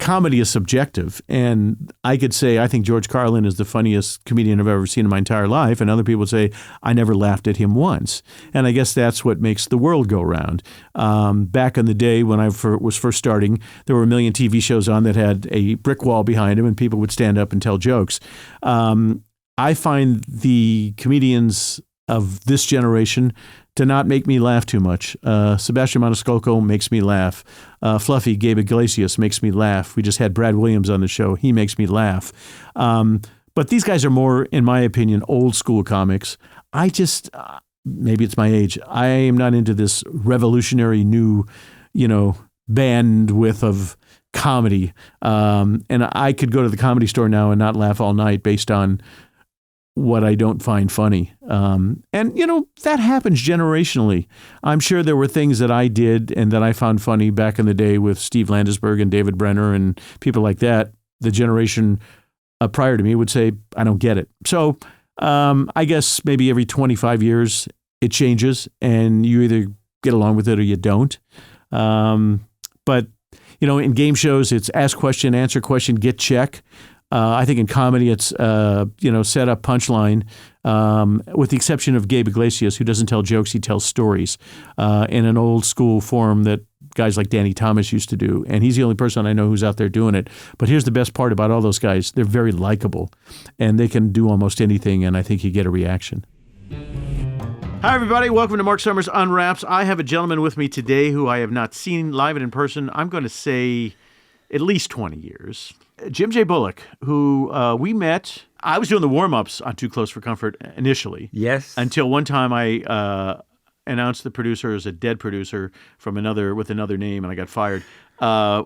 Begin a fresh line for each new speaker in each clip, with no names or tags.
comedy is subjective, and I could say I think George Carlin is the funniest comedian I've ever seen in my entire life, and other people say I never laughed at him once. And I guess that's what makes the world go round. Back in the day when I was first starting, there were a million TV shows on that had a brick wall behind them, and people would stand up and tell jokes. I find the comedians of this generation to not make me laugh too much. Sebastian Maniscalco makes me laugh. Fluffy, Gabe Iglesias makes me laugh. We just had Brad Williams on the show. He makes me laugh. But these guys are more, in my opinion, old school comics. I just, maybe it's my age, I am not into this revolutionary new, bandwidth of comedy. And I could go to the Comedy Store now and not laugh all night based on what I don't find funny. And that happens generationally. I'm sure there were things that I did and that I found funny back in the day with Steve Landesberg and David Brenner and people like that. The generation prior to me would say, I don't get it. So I guess maybe every 25 years it changes and you either get along with it or you don't. But in game shows, it's ask question, answer question, get check. I think in comedy, it's, set up punchline, with the exception of Gabe Iglesias, who doesn't tell jokes, he tells stories in an old school form that guys like Danny Thomas used to do. And he's the only person I know who's out there doing it. But here's the best part about all those guys. They're very likable, and they can do almost anything, and I think you get a reaction. Hi, everybody. Welcome to Marc Summers Unwraps. I have a gentleman with me today who I have not seen live and in person, I'm going to say at least 20 years. Jim J. Bullock, who we met. I was doing the warm-ups on Too Close for Comfort initially.
Yes.
Until one time I announced the producer as a dead producer with another name, and I got fired,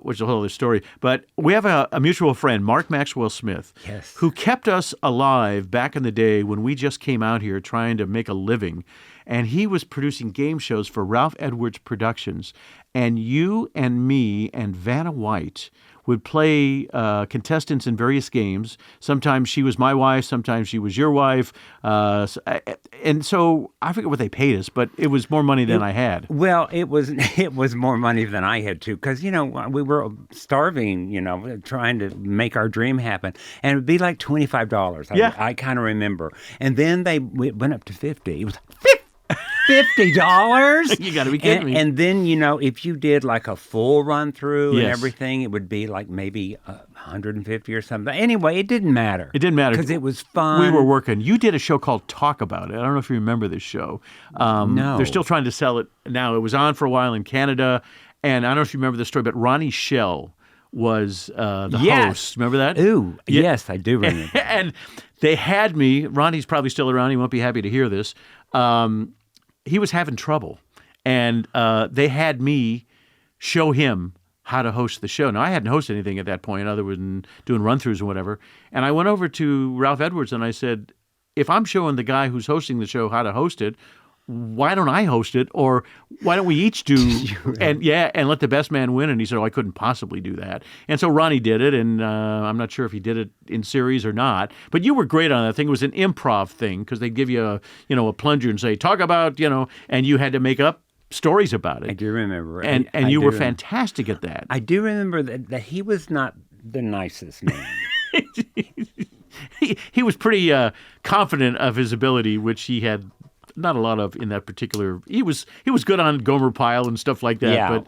which is a whole other story. But we have a mutual friend, Mark Maxwell Smith,
yes,
who kept us alive back in the day when we just came out here trying to make a living. And he was producing game shows for Ralph Edwards Productions. And you and me and Vanna White would play contestants in various games. Sometimes she was my wife, sometimes she was your wife. And so I forget what they paid us, but it was more money than I had.
Well, it was more money than I had too, because we were starving, trying to make our dream happen, and it would be like $25.
Yeah.
I kind of remember. And then it went up to $50. It was $50.
You got to be kidding me.
And then, if you did like a full run through
Yes.
and everything, it would be like maybe 150 or something. Anyway, it didn't matter.
It didn't matter.
Because it was fun.
We were working. You did a show called Talk About It. I don't know if you remember this show.
No.
They're still trying to sell it now. It was on for a while in Canada. And I don't know if you remember this story, but Ronnie Shell was the host. Remember that?
Ooh,
Yeah.
yes, I do remember.
And they had me. Ronnie's probably still around. He won't be happy to hear this. He was having trouble, and they had me show him how to host the show. Now, I hadn't hosted anything at that point other than doing run-throughs and whatever, and I went over to Ralph Edwards and I said, if I'm showing the guy who's hosting the show how to host it, why don't I host it? Or why don't we each do, and let the best man win? And he said, I couldn't possibly do that. And so Ronnie did it, and I'm not sure if he did it in series or not. But you were great on that thing. It was an improv thing, because they'd give you a plunger and say, talk about, and you had to make up stories about it.
I do remember.
And you were fantastic at that.
I do remember that he was not the nicest man.
He was pretty confident of his ability, which he had not a lot of in that particular. He was good on Gomer Pyle and stuff like that, but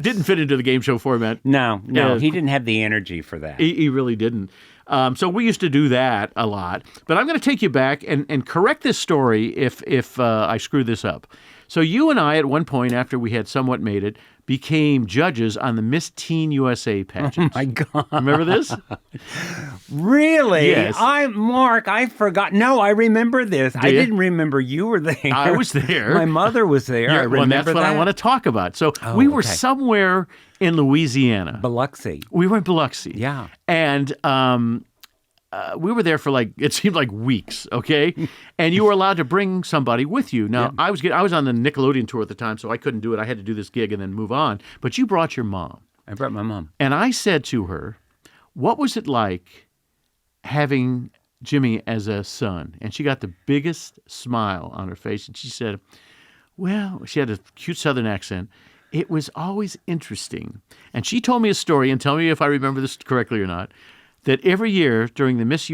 didn't fit into the game show format.
No, he didn't have the energy for that.
He really didn't. So we used to do that a lot. But I'm going to take you back and correct this story if I screw this up. So you and I, at one point, after we had somewhat made it, became judges on the Miss Teen USA pageants.
Oh, my God.
Remember this?
Really?
Yes.
Mark, I forgot. No, I remember this. I didn't remember you were there.
I was there.
My mother was there. I remember
that's what I want to talk about. So we were somewhere in Louisiana.
Biloxi.
We were in Biloxi.
Yeah.
And we were there for it seemed like weeks, okay? And you were allowed to bring somebody with you. Now, I was on the Nickelodeon tour at the time, so I couldn't do it. I had to do this gig and then move on. But you brought your mom.
I brought my mom.
And I said to her, what was it like having Jimmy as a son? And she got the biggest smile on her face. And she said, well, she had a cute Southern accent. it was always interesting. And she told me a story, and tell me if I remember this correctly or not, that every year during the Miss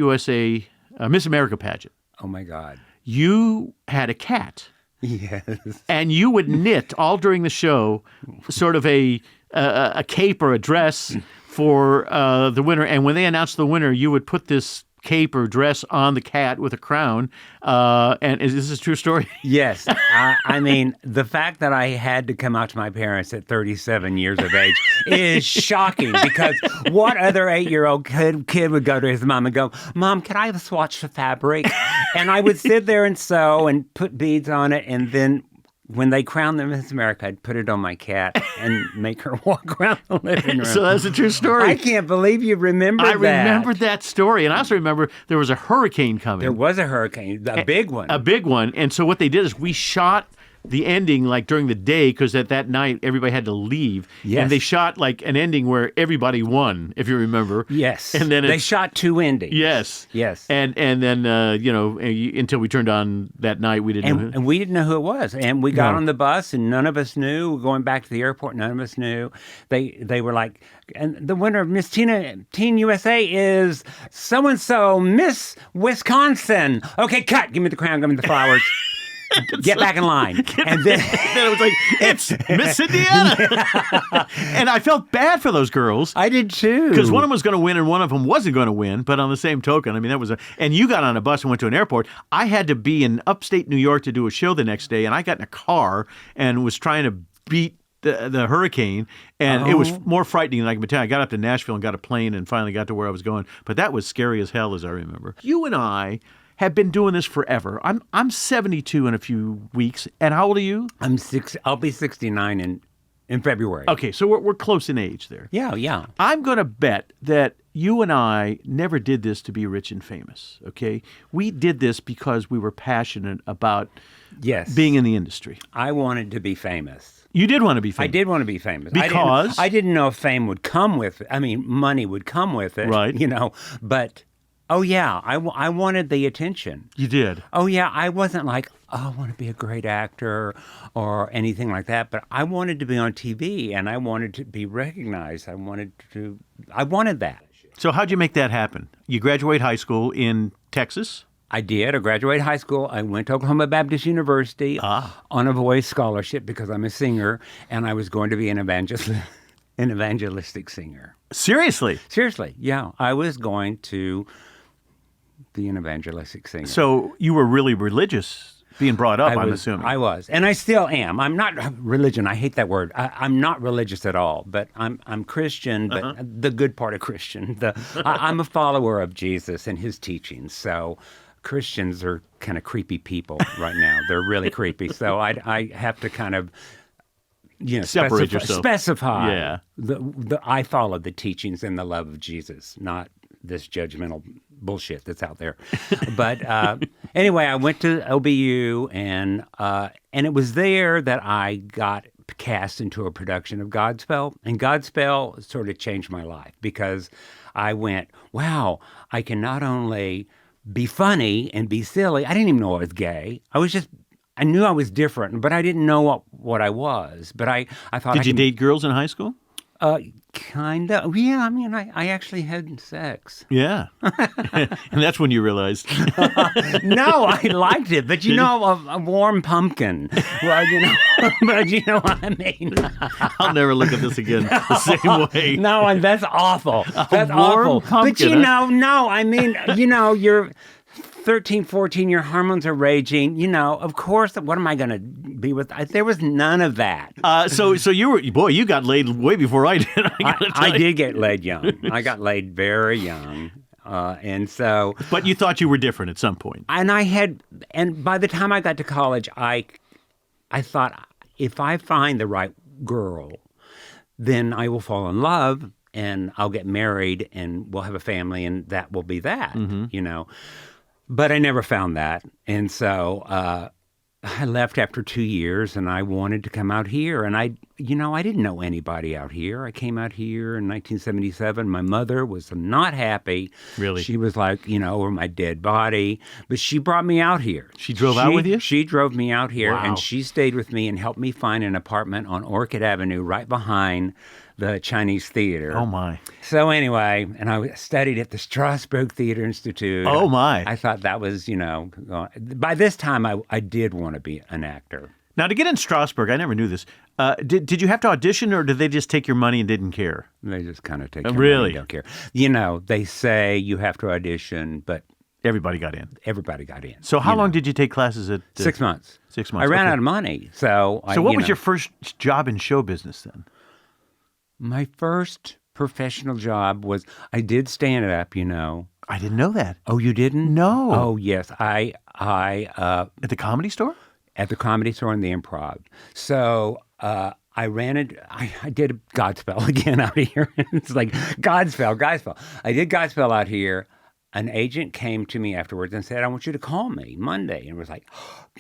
America pageant,
Oh my God.
you had a cat.
Yes.
And you would knit all during the show sort of a cape or a dress for the winner. And when they announced the winner, you would put this cape or dress on the cat with a crown. And is this a true story?
Yes. I mean, the fact that I had to come out to my parents at 37 years of age is shocking, because what other 8-year-old kid would go to his mom and go, Mom, can I swatch the fabric? And I would sit there and sew and put beads on it, and then when they crowned them Miss America, I'd put it on my cat and make her walk around the living room.
So that's a true story.
I can't believe you remember that.
I remembered that story. And I also remember there was a hurricane coming.
There was a hurricane, a big one.
A big one. And so what they did is we shot the ending like during the day, because at that night everybody had to leave.
Yes.
And they shot like an ending where everybody won, if you remember.
Yes.
And then
they shot 2 endings.
Yes.
Yes.
And then until we turned on that night, we didn't know.
And we didn't know who it was. And we got on the bus, and none of us knew. Going back to the airport, none of us knew. They were like, and the winner of Miss Teen USA is so and so, Miss Wisconsin. Okay, cut. Give me the crown. Give me the flowers. Get back in line. And then
it was like, it's Miss Indiana. And I felt bad for those girls.
I did too.
Because one of them was going to win and one of them wasn't going to win. But on the same token, I mean, and you got on a bus and went to an airport. I had to be in upstate New York to do a show the next day, and I got in a car and was trying to beat the hurricane, and it was more frightening than I can tell you. I got up to Nashville and got a plane and finally got to where I was going. But that was scary as hell, as I remember. You and I have been doing this forever. I'm 72 in a few weeks. And how old are you?
I'll be 69 in February.
Okay, so we're close in age there.
Yeah.
I'm going to bet that you and I never did this to be rich and famous, okay? We did this because we were passionate about being in the industry.
I wanted to be famous.
You did want to be famous.
I did want to be famous.
Because?
I didn't know if fame would come with it. I mean, money would come with it.
Right.
But... Oh, yeah, I wanted the attention.
You did?
Oh, yeah, I wasn't like, I want to be a great actor or anything like that, but I wanted to be on TV, and I wanted to be recognized. I wanted that.
So how'd you make that happen? You graduate high school in Texas?
I did. I graduated high school. I went to Oklahoma Baptist University on a voice scholarship because I'm a singer, and I was going to be an evangelistic singer.
Seriously?
Seriously, yeah. I was going to be an evangelistic singer.
So you were really religious being brought up, I'm assuming.
I was. And I still am. I'm not religion. I hate that word. I'm not religious at all, but I'm Christian, but the good part of Christian. I'm a follower of Jesus and his teachings. So Christians are kind of creepy people right now. They're really creepy. So I have to kind of
separate yourself.
Specify.
Yeah.
I follow the teachings and the love of Jesus, not this judgmental bullshit that's out there. But anyway, I went to OBU, and it was there that I got cast into a production of Godspell. And Godspell sort of changed my life because I went, wow, I can not only be funny and be silly. I didn't even know I was gay. I knew I was different, but I didn't know what I was. But I thought.
Did you date girls in high school?
Kind of. Yeah, I mean, I actually had sex.
Yeah. And that's when you realized.
No, I liked it. But, a warm pumpkin. Well, but you know what I mean.
I'll never look at this again the same way.
No, and that's awful. That's
warm
awful.
Pumpkin,
but, no, I mean, you're 13, 14, your hormones are raging. Of course, what am I going to be with? There was none of that.
So you got laid way before I did.
I did get laid young. I got laid very young. And so.
But you thought you were different at some point.
And by the time I got to college, I thought, if I find the right girl, then I will fall in love and I'll get married and we'll have a family and that will be that, But I never found that. And so I left after 2 years, and I wanted to come out here. And I didn't know anybody out here. I came out here in 1977. My mother was not happy.
Really?
She was like, over my dead body. But she brought me out here.
She drove out with you?
She drove me out here,
Wow.
and she stayed with me and helped me find an apartment on Orchid Avenue right behind the Chinese Theater.
Oh, my.
So anyway, and I studied at the Strasberg Theater Institute.
Oh, my.
I thought that was, by this time I did want to be an actor.
Now, to get in Strasbourg, I never knew this. Did you have to audition, or did they just take your money and didn't care?
They just kind of take your
really?
money and don't care. They say you have to audition, but
everybody got in.
Everybody got in.
So how long did you take classes at?
6 months.
6 months.
I ran out of money. So
what was your first job in show business then?
My first professional job was, I did stand up,
I didn't know that.
Oh, you didn't?
No.
Oh, yes. I
At the Comedy Store?
At the Comedy Store and the Improv. So I ran it. I did Godspell again out here. It's like Godspell. I did Godspell out here. An agent came to me afterwards and said, I want you to call me Monday. And it was like,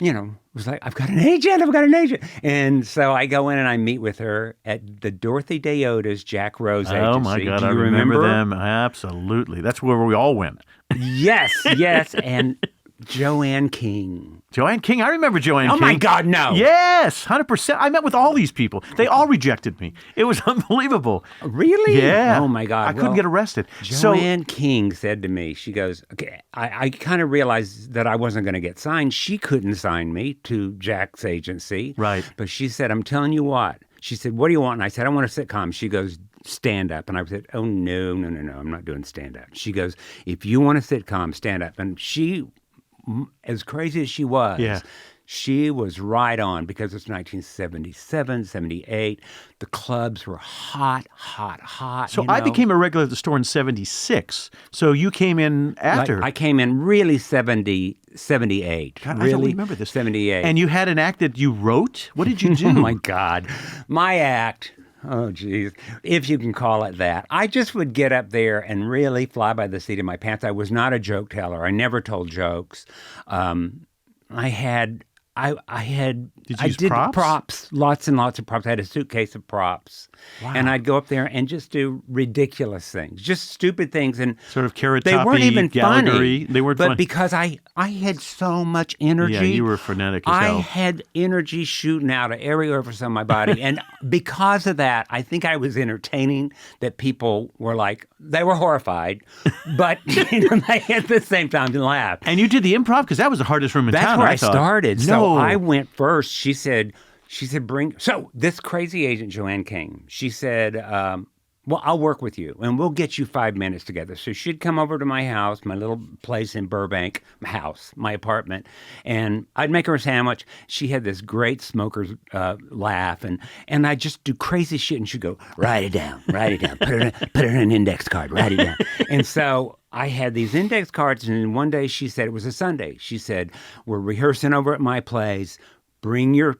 I've got an agent. And so I go in and I meet with her at the Dorothy Deoda's Jack Rose agency.
Oh, my God.
Do you
I remember them. Absolutely. That's where we all went.
Yes. And Joanne King.
Joanne King? I remember Joanne King.
Oh, my God, no.
Yes, 100%. I met with all these people. They all rejected me. It was unbelievable.
Really?
Yeah.
Oh, my God.
I couldn't get arrested.
Joanne King said to me, she goes, okay, I kind of realized that I wasn't going to get signed. She couldn't sign me to Jack's agency.
Right.
But she said, I'm telling you what. She said, what do you want? And I said, I want a sitcom. She goes, stand up. And I said, oh, no, I'm not doing stand up. She goes, if you want a sitcom, stand up. And she, as crazy as she was, she was right on, because it's 1977, 78. The clubs were hot.
So I became a regular at the store in 76. So you came in after.
I came in really 78.
God,
really,
I don't remember this.
78.
And you had an act that you wrote? What did you do?
Oh, my God. My act... Oh, geez, if you can call it that. I just would get up there and really fly by the seat of my pants. I was not a joke teller. I never told jokes. I did props, lots and lots of props. I had a suitcase of props. Wow. And I'd go up there and just do ridiculous things, just stupid things. And
sort of carrot
they weren't even funny.
They weren't
funny.
But
because I had so much energy.
Yeah, you were frenetic as hell.
I had energy shooting out of every orifice on my body. And because of that, I think I was entertaining, that people were like, they were horrified, but they at the same time laughed.
And you did the Improv? Because that was the hardest room in town.
That's where I started.
No.
So I went first. She said, so this crazy agent, Joanne King, she said, well, I'll work with you and we'll get you 5 minutes together. So she'd come over to my house, my little place in Burbank, my apartment, and I'd make her a sandwich. She had this great smoker's laugh, and I'd just do crazy shit, and she'd go, write it down, put it in an index card, write it down. And so I had these index cards, and one day she said, it was a Sunday, she said, we're rehearsing over at my place, bring your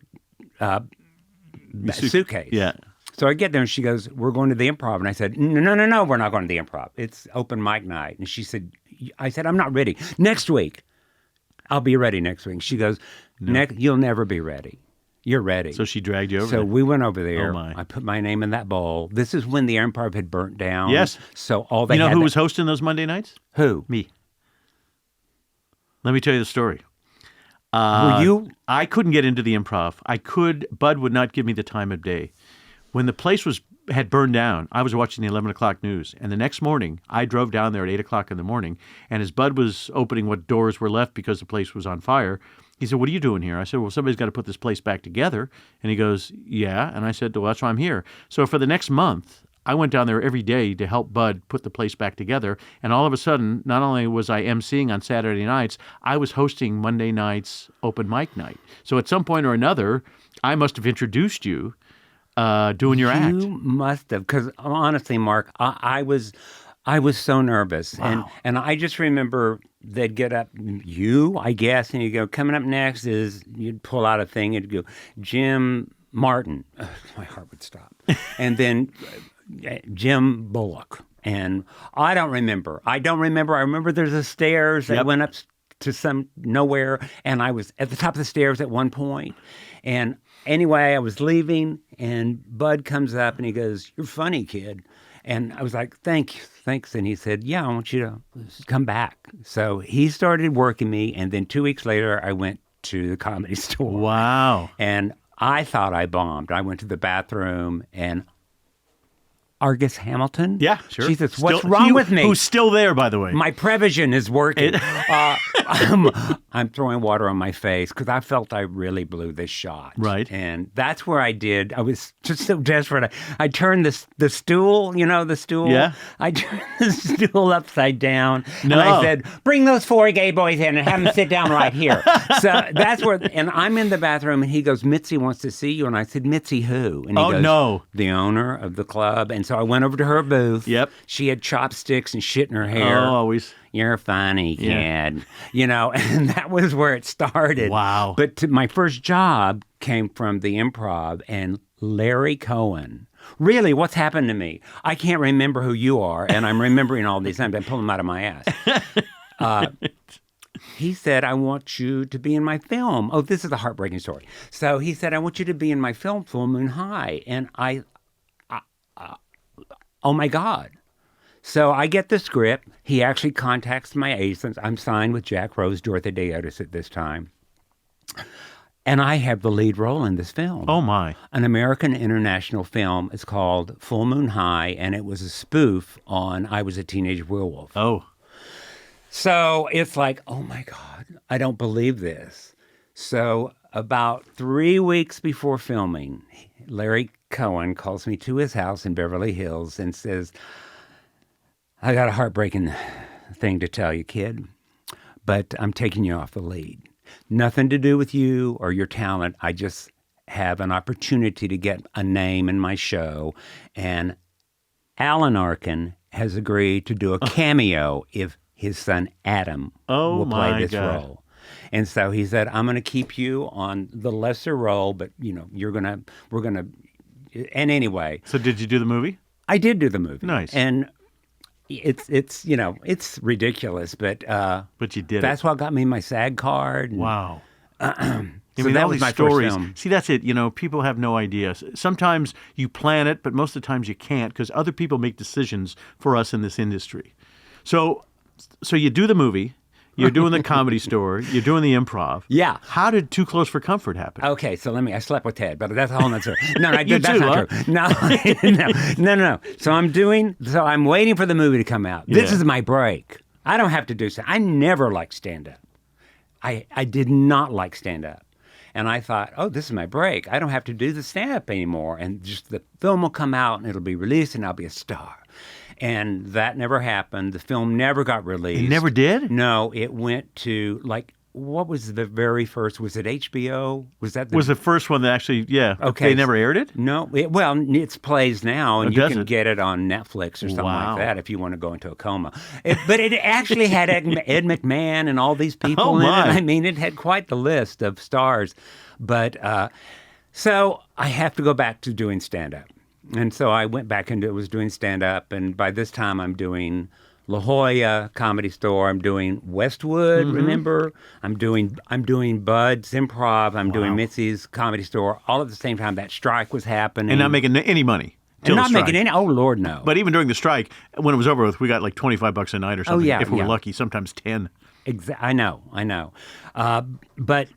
suitcase.
Yeah.
So I get there and she goes, we're going to the Improv. And I said, no, we're not going to the Improv. It's open mic night. And she said, I said, I'm not ready. Next week. I'll be ready next week. She goes, you'll never be ready. You're ready.
So she dragged you over
So
there.
We went over there.
Oh, my.
I put my name in that bowl. This is when the Improv had burnt down.
Yes.
So all they
You know
had
who was hosting those Monday nights?
Who?
Me. Let me tell you the story.
Were you?
I couldn't get into the Improv. Bud would not give me the time of day. When the place had burned down, I was watching the 11 o'clock news. And the next morning, I drove down there at 8 o'clock in the morning. And as Bud was opening what doors were left because the place was on fire, he said, what are you doing here? I said, well, somebody's got to put this place back together. And he goes, yeah. And I said, well, that's why I'm here. So for the next month, I went down there every day to help Bud put the place back together. And all of a sudden, not only was I emceeing on Saturday nights, I was hosting Monday nights open mic night. So at some point or another, I must have introduced you doing your act.
You must have, because honestly, Mark, I was so nervous.
Wow.
And I just remember they'd get up, I guess, and you go, coming up next is, you'd pull out a thing, and you'd go, Jim Martin. Ugh, my heart would stop. And then Jim Bullock. And I don't remember. I remember there's a stairs that went up to some nowhere, and I was at the top of the stairs at one point. And anyway, I was leaving, and Bud comes up and he goes, "You're funny, kid." And I was like, thanks. And he said, "Yeah, I want you to come back." So he started working me, and then 2 weeks later, I went to the Comedy Store.
Wow.
And I thought I bombed. I went to the bathroom, and Argus Hamilton?
Yeah, sure.
Jesus, what's wrong with me?
Who's still there, by the way.
My prevision is working. I'm throwing water on my face because I felt I really blew this shot.
Right.
And that's where I was just so desperate. I turned the stool, the stool?
Yeah.
I turned the stool upside down.
No.
And I said, "Bring those 4 gay boys in and have them sit down right here." So that's where, and I'm in the bathroom and he goes, "Mitzi wants to see you." And I said, "Mitzi who?" And he goes,
no.
"The owner of the club." And so I went over to her booth.
Yep.
She had chopsticks and shit in her hair.
Oh, always.
"You're funny, kid."
Yeah.
And that was where it started.
Wow.
But my first job came from the Improv, and Larry Cohen. Really, what's happened to me? I can't remember who you are, and I'm remembering all these times. I'm pulling them out of my ass. He said, "I want you to be in my film." Oh, this is a heartbreaking story. So he said, "I want you to be in my film, Full Moon High." And oh my God. So I get the script. He actually contacts my agents. I'm signed with Jack Rose, Dorothy Day Otis at this time. And I have the lead role in this film.
Oh, my.
An American international film. It's called Full Moon High, and it was a spoof on I Was a Teenage Werewolf.
Oh.
So it's like, oh my God, I don't believe this. So about 3 weeks before filming, Larry Cohen calls me to his house in Beverly Hills and says, "I got a heartbreaking thing to tell you, kid, but I'm taking you off the lead. Nothing to do with you or your talent. I just have an opportunity to get a name in my show, and Alan Arkin has agreed to do a cameo if his son Adam will play this role." And so he said, "I'm going to keep you on the lesser role, but we're going to, and anyway."
So did you do the movie?
I did do the movie.
Nice.
And it's ridiculous, but
you did
that's what got me my SAG card.
Wow.
So
all
that was
these
my
stories.
first film.
See, that's it. People have no idea. Sometimes you plan it, but most of the times you can't because other people make decisions for us in this industry. So you do the movie. You're doing the Comedy Store. You're doing the Improv.
Yeah.
How did Too Close for Comfort happen?
Okay, so I slept with Ted, but that's a whole nother story. No,
You
that's
too,
not true. No. So I'm waiting for the movie to come out. This is my break. I don't have to do so. I never liked stand-up. I did not like stand-up. And I thought, oh, this is my break. I don't have to do the stand-up anymore. And just the film will come out and it'll be released and I'll be a star. And that never happened. The film never got released.
It never did?
No, it went to, what was the very first? Was it HBO? Was that
was the first one that actually,
Okay.
They never aired it?
No. It's plays now, and you can get it on Netflix or something
Wow.
like that if you want to go into a coma. But it actually had Ed McMahon and all these people
Oh,
in it.
my.
I mean, it had quite the list of stars. But so I have to go back to doing stand-up. And so I went back into it, was doing stand-up, and by this time I'm doing La Jolla Comedy Store. I'm doing Westwood, remember? I'm doing Bud's Improv. I'm doing Mitzi's Comedy Store. All at the same time, that strike was happening.
And not making any money.
And not making any, oh, Lord, no.
But even during the strike, when it was over with, we got like $25 a night or something.
yeah,
if we were
yeah.
lucky, sometimes 10.
I know. But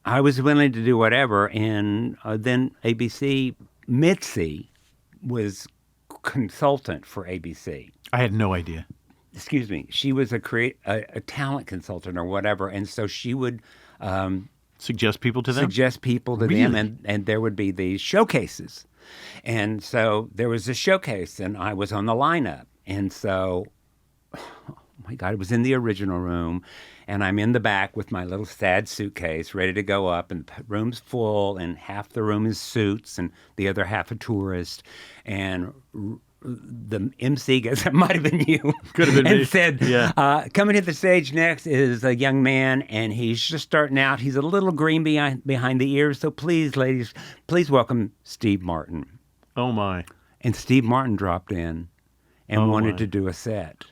I was willing to do whatever. And then ABC, Mitzi was consultant for ABC.
I had no idea.
Excuse me. She was a talent consultant or whatever. And so she would
Suggest people to them?
them. And there would be these showcases. And so there was a showcase and I was on the lineup. And so, oh my God, it was in the original room. And I'm in the back with my little sad suitcase ready to go up. And the room's full and half the room is suits and the other half a tourist. And the MC guess it might have been you.
Could have been
and
me.
said, coming to the stage next is a young man, and he's just starting out. He's a little green behind the ears, so please, ladies, please welcome Steve Martin.
Oh, my.
And Steve Martin dropped in and wanted to do a set.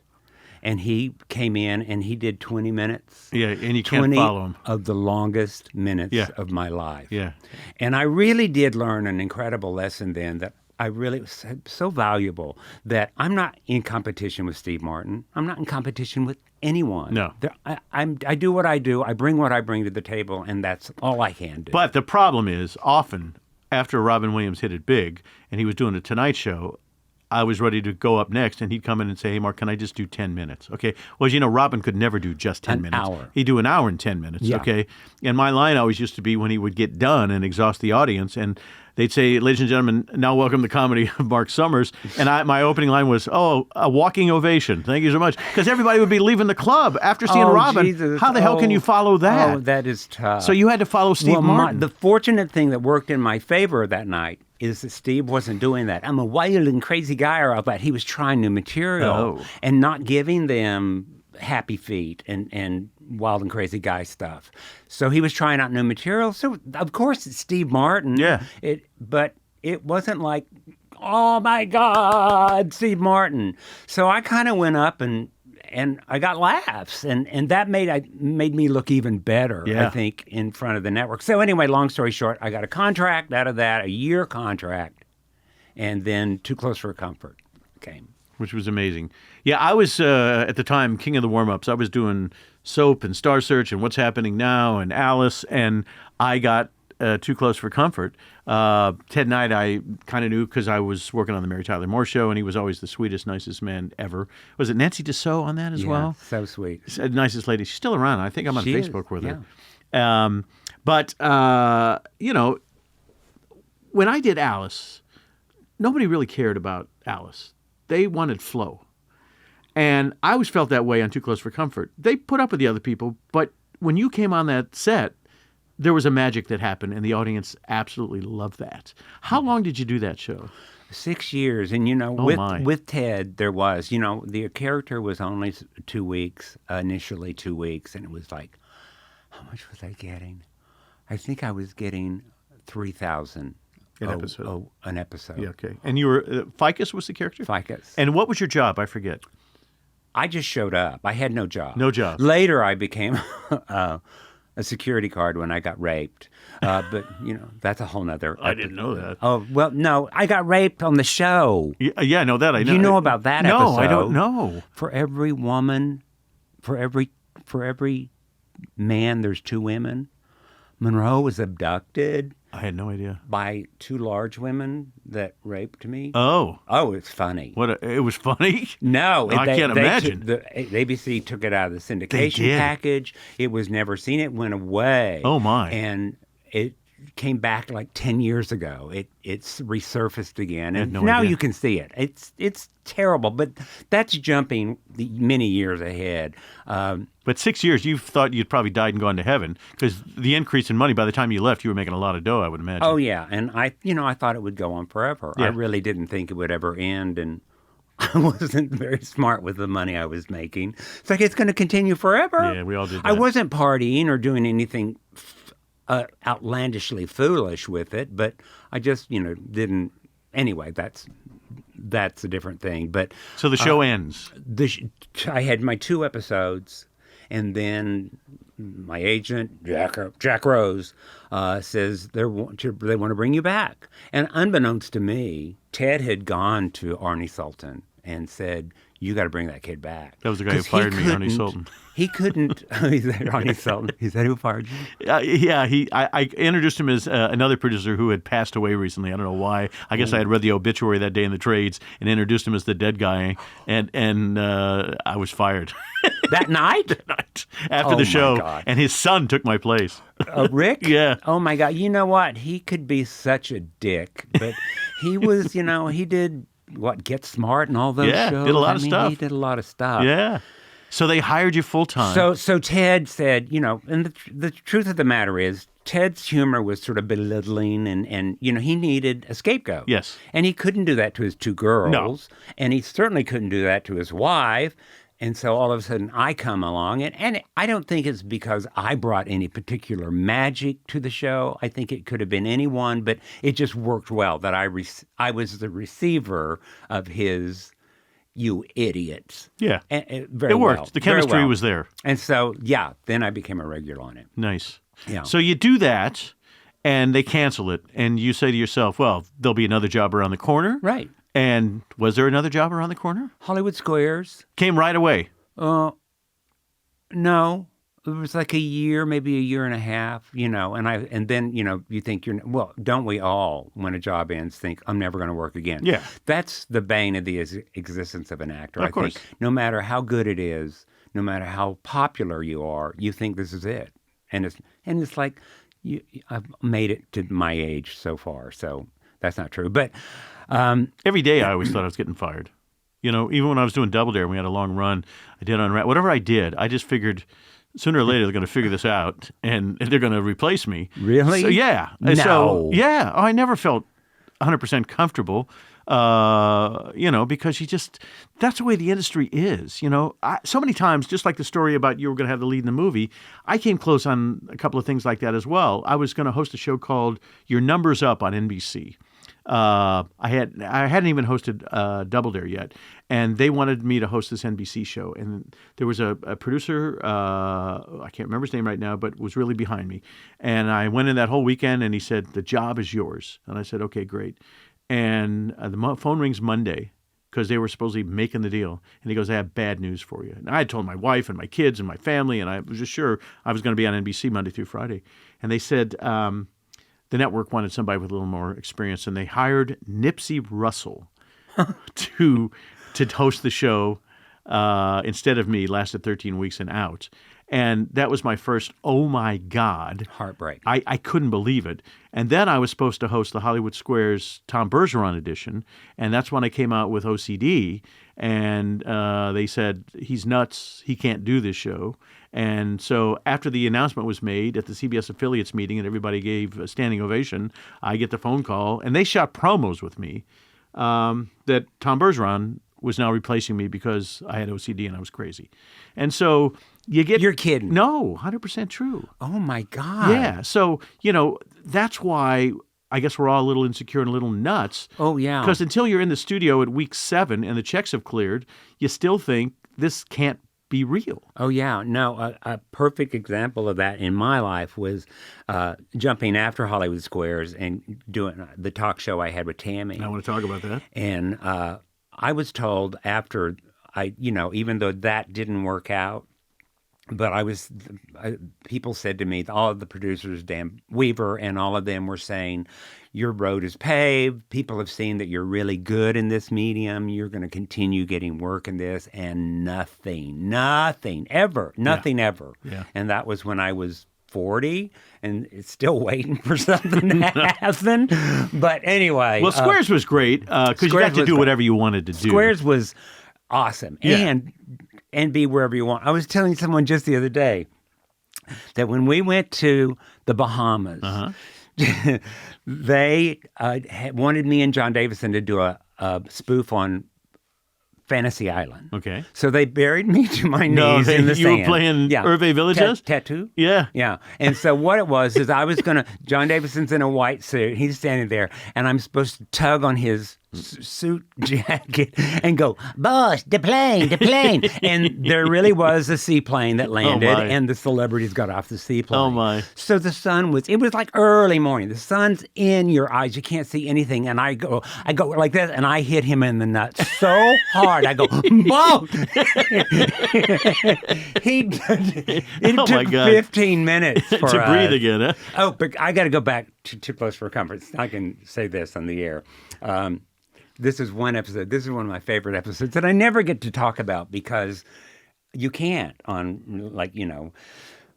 And he came in and he did 20 minutes.
Yeah, and you can't follow him.
Of the longest minutes of my life.
Yeah.
And I really did learn an incredible lesson then that I really was so valuable, that I'm not in competition with Steve Martin. I'm not in competition with anyone.
No.
I do what I do. I bring what I bring to the table, and that's all I can do.
But the problem is, often after Robin Williams hit it big and he was doing the Tonight Show, I was ready to go up next, and he'd come in and say, "Hey, Mark, can I just do 10 minutes?" Okay. Well, as you know, Robin could never do just 10 minutes.
An hour.
He'd do an hour and 10 minutes.
Yeah.
Okay. And my line always used to be when he would get done and exhaust the audience, and they'd say, "Ladies and gentlemen, now welcome the comedy of Mark Summers." And my opening line was, "Oh, a walking ovation. Thank you so much." Because everybody would be leaving the club after seeing Robin.
Jesus.
How the hell can you follow that?
Oh, that is tough.
So you had to follow Steve Martin.
The fortunate thing that worked in my favor that night is that Steve wasn't doing that. I'm a wild and crazy guy or all that. He was trying new material and not giving them Happy Feet and wild and crazy guy stuff. So he was trying out new material. So of course it's Steve Martin.
Yeah.
But it wasn't like, oh my God, Steve Martin. So I kind of went up and I got laughs, and that made me look even better, I think, in front of the network. So anyway, long story short, I got a contract out of that, a year contract, and then Too Close for Comfort came. Which
was amazing. Yeah, I was, at the time, king of the warm-ups. I was doing Soap and Star Search and What's Happening Now and Alice, and I got Too Close for Comfort. Ted Knight I kind of knew because I was working on the Mary Tyler Moore Show, and he was always the sweetest, nicest man ever. Was it Nancy Dussault on that as well?
So sweet.
Nicest lady. She's still around. I think I'm on
She
Facebook
is,
with
yeah.
her. But when I did Alice, nobody really cared about Alice. They wanted flow. And I always felt that way on Too Close for Comfort. They put up with the other people, but when you came on that set, there was a magic that happened, and the audience absolutely loved that. How long did you do that show?
6 years. And, with Ted, there was, the character was only 2 weeks, initially 2 weeks, and it was like, how much was I getting? I think I was getting $3,000 an episode.
Yeah, okay. And you were, Ficus was the character?
Ficus.
And what was your job? I forget.
I just showed up. I had no job.
No job.
Later, I became a security guard when I got raped. But, that's a whole nother...
I didn't know that.
Oh, well, no. I got raped on the show.
Yeah, no, that I know.
You know about that episode?
No, I don't know.
For every woman, for every man, there's 2 women. Monroe was abducted.
I had no idea.
By 2 large women that raped me.
Oh,
it's funny.
It was funny?
No,
I can't imagine.
The ABC took it out of the syndication package. It was never seen. It went away.
Oh my!
And it came back like 10 years ago. It's resurfaced again, and
no
now
idea.
you can see it. It's terrible, but that's jumping many years ahead.
But 6 years, you thought you'd probably died and gone to heaven because the increase in money. By the time you left, you were making a lot of dough, I would imagine.
Oh yeah, and I thought it would go on forever.
Yeah.
I really didn't think it would ever end, and I wasn't very smart with the money I was making. It's like it's going to continue forever.
Yeah, we all did that.
I wasn't partying or doing anything outlandishly foolish with it, but I just didn't. Anyway, that's a different thing. But
so the show ends.
I had my 2 episodes, and then my agent Jack Rose says they want to bring you back. And unbeknownst to me, Ted had gone to Arnie Sultan and said, "You got to bring that kid back."
That was the guy who fired me, Arnie Sultan.
He couldn't. Is that Arnie Sultan? Is that who fired you?
Yeah, I introduced him as another producer who had passed away recently. I don't know why. I guess I had read the obituary that day in the trades and introduced him as the dead guy, and I was fired.
That night?
That night. After the show.
God.
And his son took my place.
Rick?
Yeah.
Oh, my God. You know what? He could be such a dick, but he was, he did, Get Smart and all those shows?
Yeah, did a lot of stuff.
He did a lot of stuff.
Yeah. So they hired you full time.
So Ted said, and the truth of the matter is, Ted's humor was sort of belittling, and he needed a scapegoat.
Yes.
And he couldn't do that to his 2 girls.
No.
And he certainly couldn't do that to his wife. And so all of a sudden I come along, and I don't think it's because I brought any particular magic to the show. I think it could have been anyone, but it just worked well that I was the receiver of his you idiots.
Yeah.
And very
it worked.
well.
The
Very
chemistry
well.
was there.
And so, yeah, then I became a regular on it.
Nice.
Yeah.
So you do that, and they cancel it, and you say to yourself, well, there'll be another job around the corner.
Right.
And was there another job around the corner?
Hollywood Squares.
Came right away.
No. It was like a year, maybe a year and a half, and then, you think don't we all, when a job ends, think, I'm never going to work again?
Yeah.
That's the bane of the existence of an actor.
Of course.
Think no matter how good it is, no matter how popular you are, you think this is it. And it's like, I've made it to my age so far, so that's not true. But
every day I always thought I was getting fired. Even when I was doing Double Dare and we had a long run, I did Unwraps. Whatever I did, I just figured sooner or later they're going to figure this out and they're going to replace me.
Really?
So, yeah.
No.
So, yeah. I never felt 100% comfortable, because that's the way the industry is. So many times, just like the story about you were going to have the lead in the movie, I came close on a couple of things like that as well. I was going to host a show called Your Number's Up on NBC. I hadn't even hosted Double Dare yet, and they wanted me to host this NBC show. And there was a producer, I can't remember his name right now, but was really behind me. And I went in that whole weekend, and he said, the job is yours. And I said, okay, great. And the phone rings Monday because they were supposedly making the deal. And he goes, I have bad news for you. And I had told my wife and my kids and my family, and I was just sure I was going to be on NBC Monday through Friday. And they said, the network wanted somebody with a little more experience, and they hired Nipsey Russell to host the show instead of me. Lasted 13 weeks and out. And that was my first, oh my God.
Heartbreak.
I couldn't believe it. And then I was supposed to host the Hollywood Squares Tom Bergeron edition, and that's when I came out with OCD, and they said, he's nuts, he can't do this show. And so after the announcement was made at the CBS affiliates meeting and everybody gave a standing ovation, I get the phone call, and they shot promos with me that Tom Bergeron was now replacing me because I had OCD and I was crazy. And so you get...
You're kidding.
No, 100% true.
Oh, my God.
Yeah. So, that's why I guess we're all a little insecure and a little nuts.
Oh, yeah.
Because until you're in the studio at week 7 and the checks have cleared, you still think this can't be real.
Oh, yeah. No, a perfect example of that in my life was jumping after Hollywood Squares and doing the talk show I had with Tammy.
I want to talk about that.
And I was told after even though that didn't work out, but people said to me, all of the producers, Dan Weaver and all of them were saying, your road is paved. People have seen that you're really good in this medium. You're going to continue getting work in this, and nothing ever.
Yeah.
And that was when I was 40, and it's still waiting for something to happen. But anyway.
Well, Squares was great because you got to do whatever you wanted to do.
Squares was awesome.
Yeah.
And be wherever you want. I was telling someone just the other day that when we went to the Bahamas, they wanted me and John Davison to do a spoof on Fantasy Island.
Okay.
So they buried me to my knees in the
you
sand.
were playing Hervé Villages?
Tattoo?
Yeah.
Yeah. And so what it was is I was going to, John Davison's in a white suit. He's standing there, and I'm supposed to tug on his suit jacket and go, boss, the plane. And there really was a seaplane that landed, and the celebrities got off the seaplane.
Oh, my.
So the sun it was like early morning. The sun's in your eyes. You can't see anything. And I go like this, and I hit him in the nuts so hard. I go, boom! It took 15 minutes for
to breathe again, huh?
Oh, but I got to go back to Too Close for Comfort. I can say this on the air. This is one episode. This is one of my favorite episodes that I never get to talk about because you can't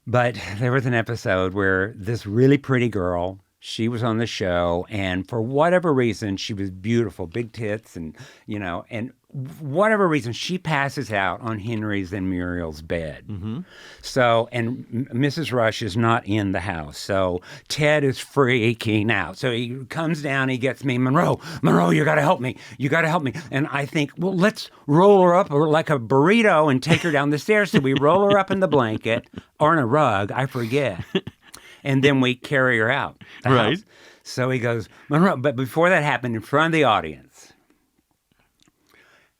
But there was an episode where this really pretty girl, she was on the show, and for whatever reason, she was beautiful, big tits, and whatever reason, she passes out on Henry's and Muriel's bed. Mm-hmm. So, and Mrs. Rush is not in the house. So Ted is freaking out. So he comes down, he gets me, Monroe, you got to help me. And I think, well, let's roll her up like a burrito and take her down the stairs. So we roll her up in the blanket or in a rug, I forget. And then we carry her out the house. So he goes, Monroe, but before that happened, in front of the audience,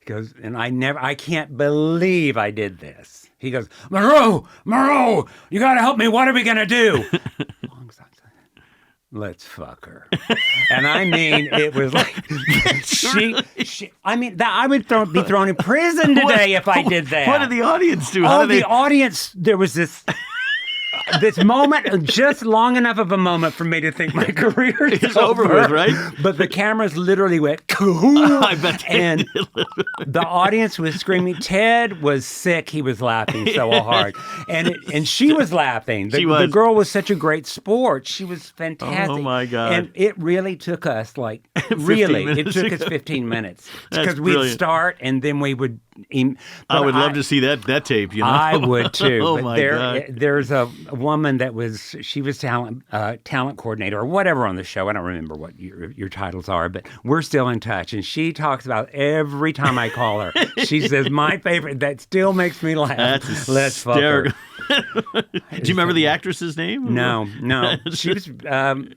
He goes, and I can't believe I did this. He goes, Monroe, you got to help me. What are we going to do? Let's fuck her. And I mean, it was like, I would be thrown in prison today if I did that.
What did the audience do?
Audience, there was this moment, just long enough of a moment for me to think my career is
over with, right?
But the cameras literally went, Kahoo!
I bet they
and the audience was screaming. Ted was sick. He was laughing so hard. And she was laughing. The girl was such a great sport. She was fantastic.
Oh, my God.
And it really took us, it took us 15 minutes. Because we'd start and then we would...
I would love to see that tape, you know?
I would too.
Oh, my God.
There's a woman that was talent coordinator or whatever on the show. I don't remember what your titles are, but we're still in touch. And she talks about every time I call her. She says, my favorite, that still makes me laugh.
That's
Let's fuck her.
Do you remember the actress's name?
No. She was, big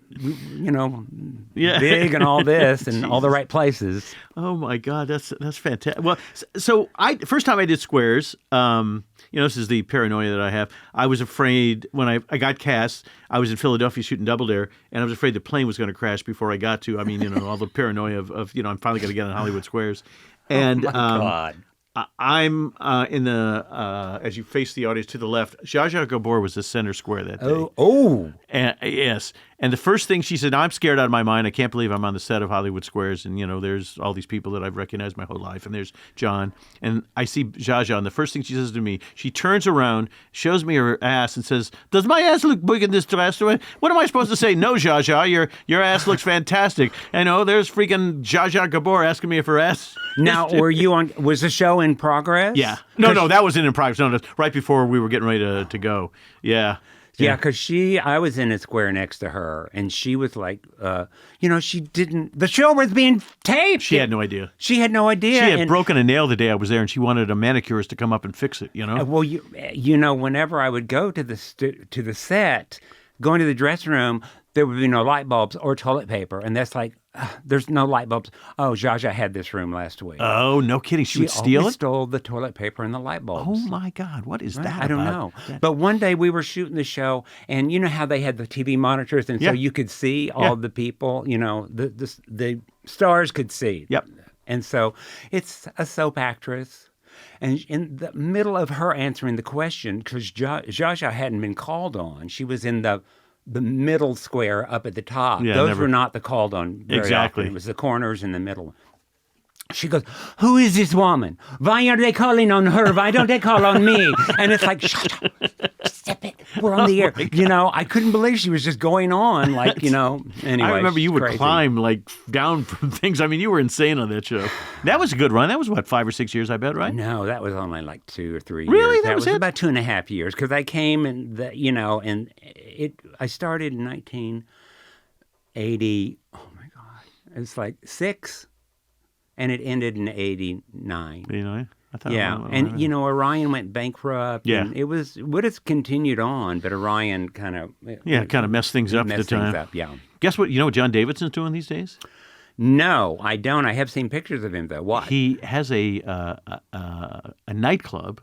and all this and all the right places.
Oh my God, that's fantastic. Well, so first time I did squares, this is the paranoia that I have. I was afraid when I got cast, I was in Philadelphia shooting Double Dare, and I was afraid the plane was going to crash before I got to. I mean, all the paranoia of I'm finally going to get on Hollywood Squares. And
oh my God.
I'm in the as you face the audience to the left. Zsa Zsa Gabor was the center square that day.
Oh,
yes. And the first thing she said, I'm scared out of my mind. I can't believe I'm on the set of Hollywood Squares, and there's all these people that I've recognized my whole life, and there's John, and I see Zsa Zsa, and the first thing she says to me, she turns around, shows me her ass, and says, "Does my ass look big in this dress? What am I supposed to say? No, Zsa Zsa, your ass looks fantastic." There's freaking Zsa Zsa Gabor asking me if her ass.
Now, was the show in progress?
Yeah. No, that wasn't in progress. No, right before we were getting ready to go. Yeah.
Yeah, because I was in a square next to her, and she was like, she didn't, the show was being taped.
She had no idea.
She had no idea.
She had broken a nail the day I was there, and she wanted a manicurist to come up and fix it,
Well, whenever I would go to the set, going to the dressing room, there would be no light bulbs or toilet paper, and that's like, there's no light bulbs. Oh, Zsa Zsa had this room last week.
Oh, no kidding. She would steal it?
Stole the toilet paper and the light bulbs.
Oh, my God. What is that
I don't know. But one day we were shooting the show, and you know how they had the TV monitors, and so you could see all the people, the stars could see.
Yep.
And so it's a soap actress. And in the middle of her answering the question, because Zsa Zsa hadn't been called on, she was in the middle square up at the top.
Yeah,
Those were not the called on very
exactly.
often. It was the corners in the middle. She goes, "Who is this woman? Why are they calling on her? Why don't they call on me?" And it's like, shut up, step it. We're on the air. I couldn't believe she was just going on anyway.
I remember you would
crazy.
climb down from things. I mean, you were insane on that show. That was a good run. That was 5 or 6 years, I bet, right?
No, that was only 2 or 3 years.
Really?
That was
it?
about 2.5 years because I came and I started in 1980. Oh my God. It's 6. And it ended in 89.
89? I thought
Orion went bankrupt.
Yeah.
And it would have continued on, but Orion kind of
messed things up at the time.
Yeah.
Guess what? You know what John Davidson's doing these days?
No, I don't. I have seen pictures of him though. What?
He has a nightclub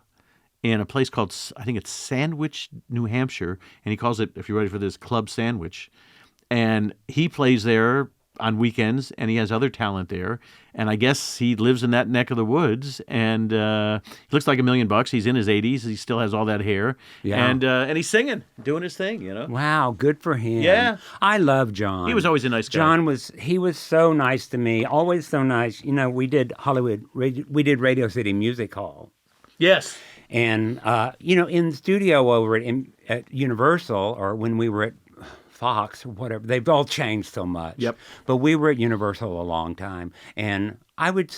in a place called, I think it's Sandwich, New Hampshire, and he calls it, if you're ready for this, Club Sandwich. And he plays there on weekends, and he has other talent there. And I guess he lives in that neck of the woods, and he looks like $1 million. He's in his 80s. He still has all that hair. Yeah. And he's singing, doing his thing,
Wow, good for him.
Yeah.
I love John.
He was always a nice guy.
John was so nice to me, always so nice. We did we did Radio City Music Hall.
Yes.
And, in the studio over at Universal, or when we were at Fox or whatever, they've all changed so much.
Yep.
But we were at Universal a long time, and I'd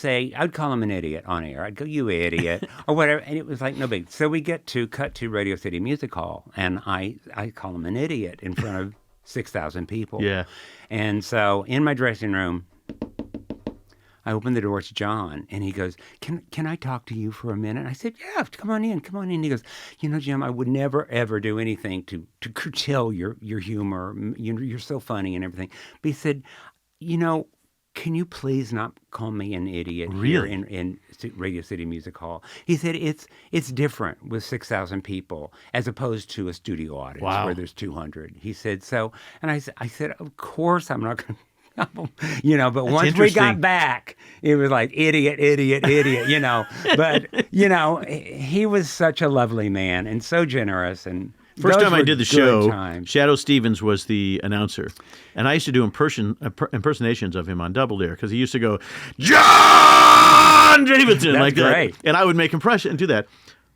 call him an idiot on air. I'd go, "You idiot," or whatever, and it was like no big. So we cut to Radio City Music Hall, and I call him an idiot in front of 6,000 people.
Yeah. And
so in my dressing room, I opened the door to John, and he goes, Can I talk to you for a minute? I said, "Yeah, come on in. He goes, Jim, I would never, ever do anything to curtail your humor. You're so funny and everything." But he said, can you please not call me an idiot
Really?
here in Radio City Music Hall? He said, it's different with 6,000 people as opposed to a studio audience where there's 200. He said, so, and I said, of course I'm not going to. But once we got back, it was like idiot, But, he was such a lovely man and so generous. And
first time I did the show,
times.
Shadow Stevens was the announcer. And I used to do impersonations of him on Double Dare because he used to go, John Davidson,
That's
like
great.
that. And I would make impression and do that.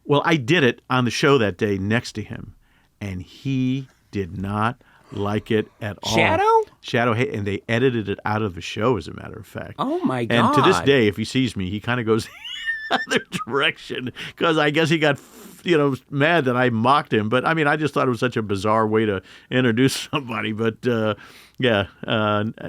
Well, I did it on the show that day next to him. And he did not like it at all. Shadow, and they edited it out of the show, as a matter of fact.
Oh, my God.
And to this day, if he sees me, he kind of goes the other direction because I guess he got, mad that I mocked him. But, I just thought it was such a bizarre way to introduce somebody. But,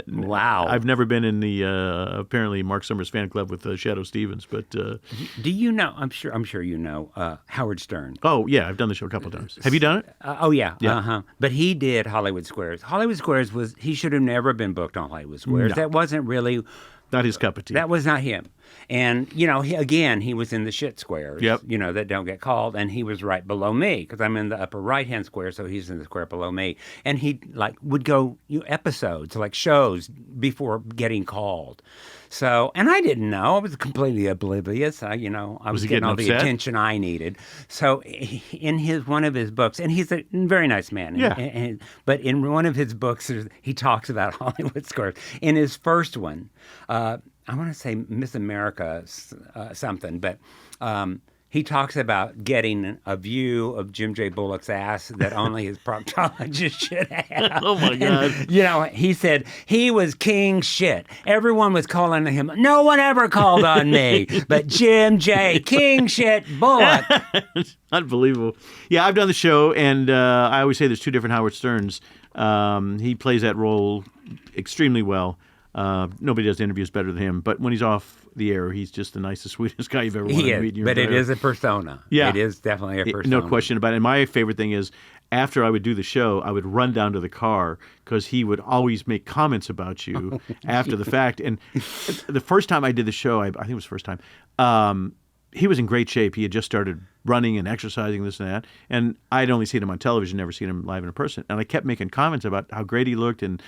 wow.
I've never been in the, apparently, Mark Summers fan club with Shadow Stevens. But
do you know, I'm sure you know, Howard Stern.
Oh, yeah, I've done the show a couple of times. Have you done it?
Oh, yeah. Uh-huh. But he did Hollywood Squares. Hollywood Squares he should have never been booked on Hollywood Squares.
No.
That wasn't really...
Not his cup of tea.
That was not him. And, he was in the shit squares,
Yep.
That don't get called. And he was right below me because I'm in the upper right-hand square, so he's in the square below me. And he, would go episodes, shows before getting called. So, and I didn't know. I was completely oblivious. I was getting all the attention I needed. So, in one of his books, and he's a very nice man.
Yeah.
But in one of his books, he talks about Hollywood Squares. In his first one, I want to say Miss America something, but he talks about getting a view of Jim J. Bullock's ass that only his proctologist should have.
Oh, my God.
And, he said he was king shit. Everyone was calling him. No one ever called on me, but Jim J. King shit Bullock.
Unbelievable. Yeah, I've done the show, and I always say there's two different Howard Sterns. He plays that role extremely well. Nobody does interviews better than him, but when he's off the air, he's just the nicest, sweetest guy you've ever wanted to meet.
But it is a persona.
Yeah.
It is definitely a persona.
No question about it. And my favorite thing is, after I would do the show, I would run down to the car because he would always make comments about you after the fact. And the first time I did the show, I think it was the first time, he was in great shape. He had just started running and exercising, this and that. And I'd only seen him on television, never seen him live in person. And I kept making comments about how great he looked. And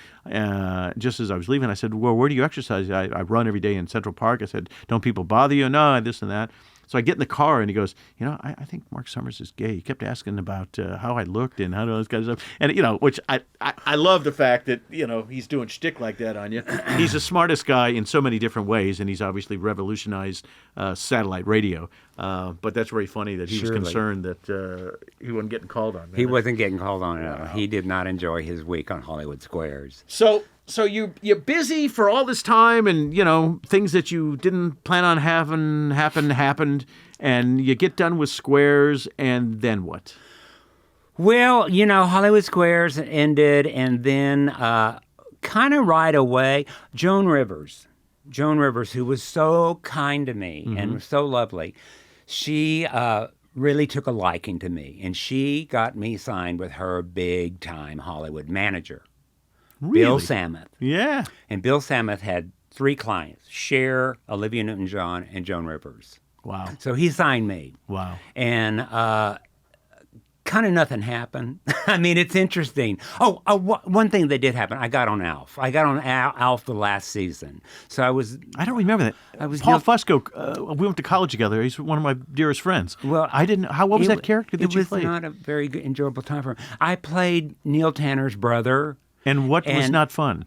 just as I was leaving, I said, well, where do you exercise? I run every day in Central Park. I said, don't people bother you? No, this and that. So I get in the car, and he goes, I think Mark Summers is gay. He kept asking about how I looked and how all this kind of stuff. And, which I love the fact that, he's doing shtick like that on you. He's the smartest guy in so many different ways, and he's obviously revolutionized satellite radio. But that's very funny that he was concerned that he wasn't getting called on.
He wasn't getting called on at all. He did not enjoy his week on Hollywood Squares.
So you're busy for all this time, and things that you didn't plan on having happened, and you get done with Squares, and then what?
Well, Hollywood Squares ended, and then kind of right away, Joan Rivers, who was so kind to me and was so lovely, she really took a liking to me, and she got me signed with her big-time Hollywood manager.
Really?
Bill Samuth.
Yeah.
And Bill Samuth had 3 clients, Cher, Olivia Newton-John, and Joan Rivers.
Wow.
So he signed me.
Wow.
And kind of nothing happened. I mean, it's interesting. One thing that did happen, I got on Alf. I got on Alf the last season. So I
don't remember that. Paul Fusco, we went to college together. He's one of my dearest friends.
Well,
I didn't. What was that character that you played?
It was not a very good, enjoyable time for him. I played Neil Tanner's brother.
And what was not fun?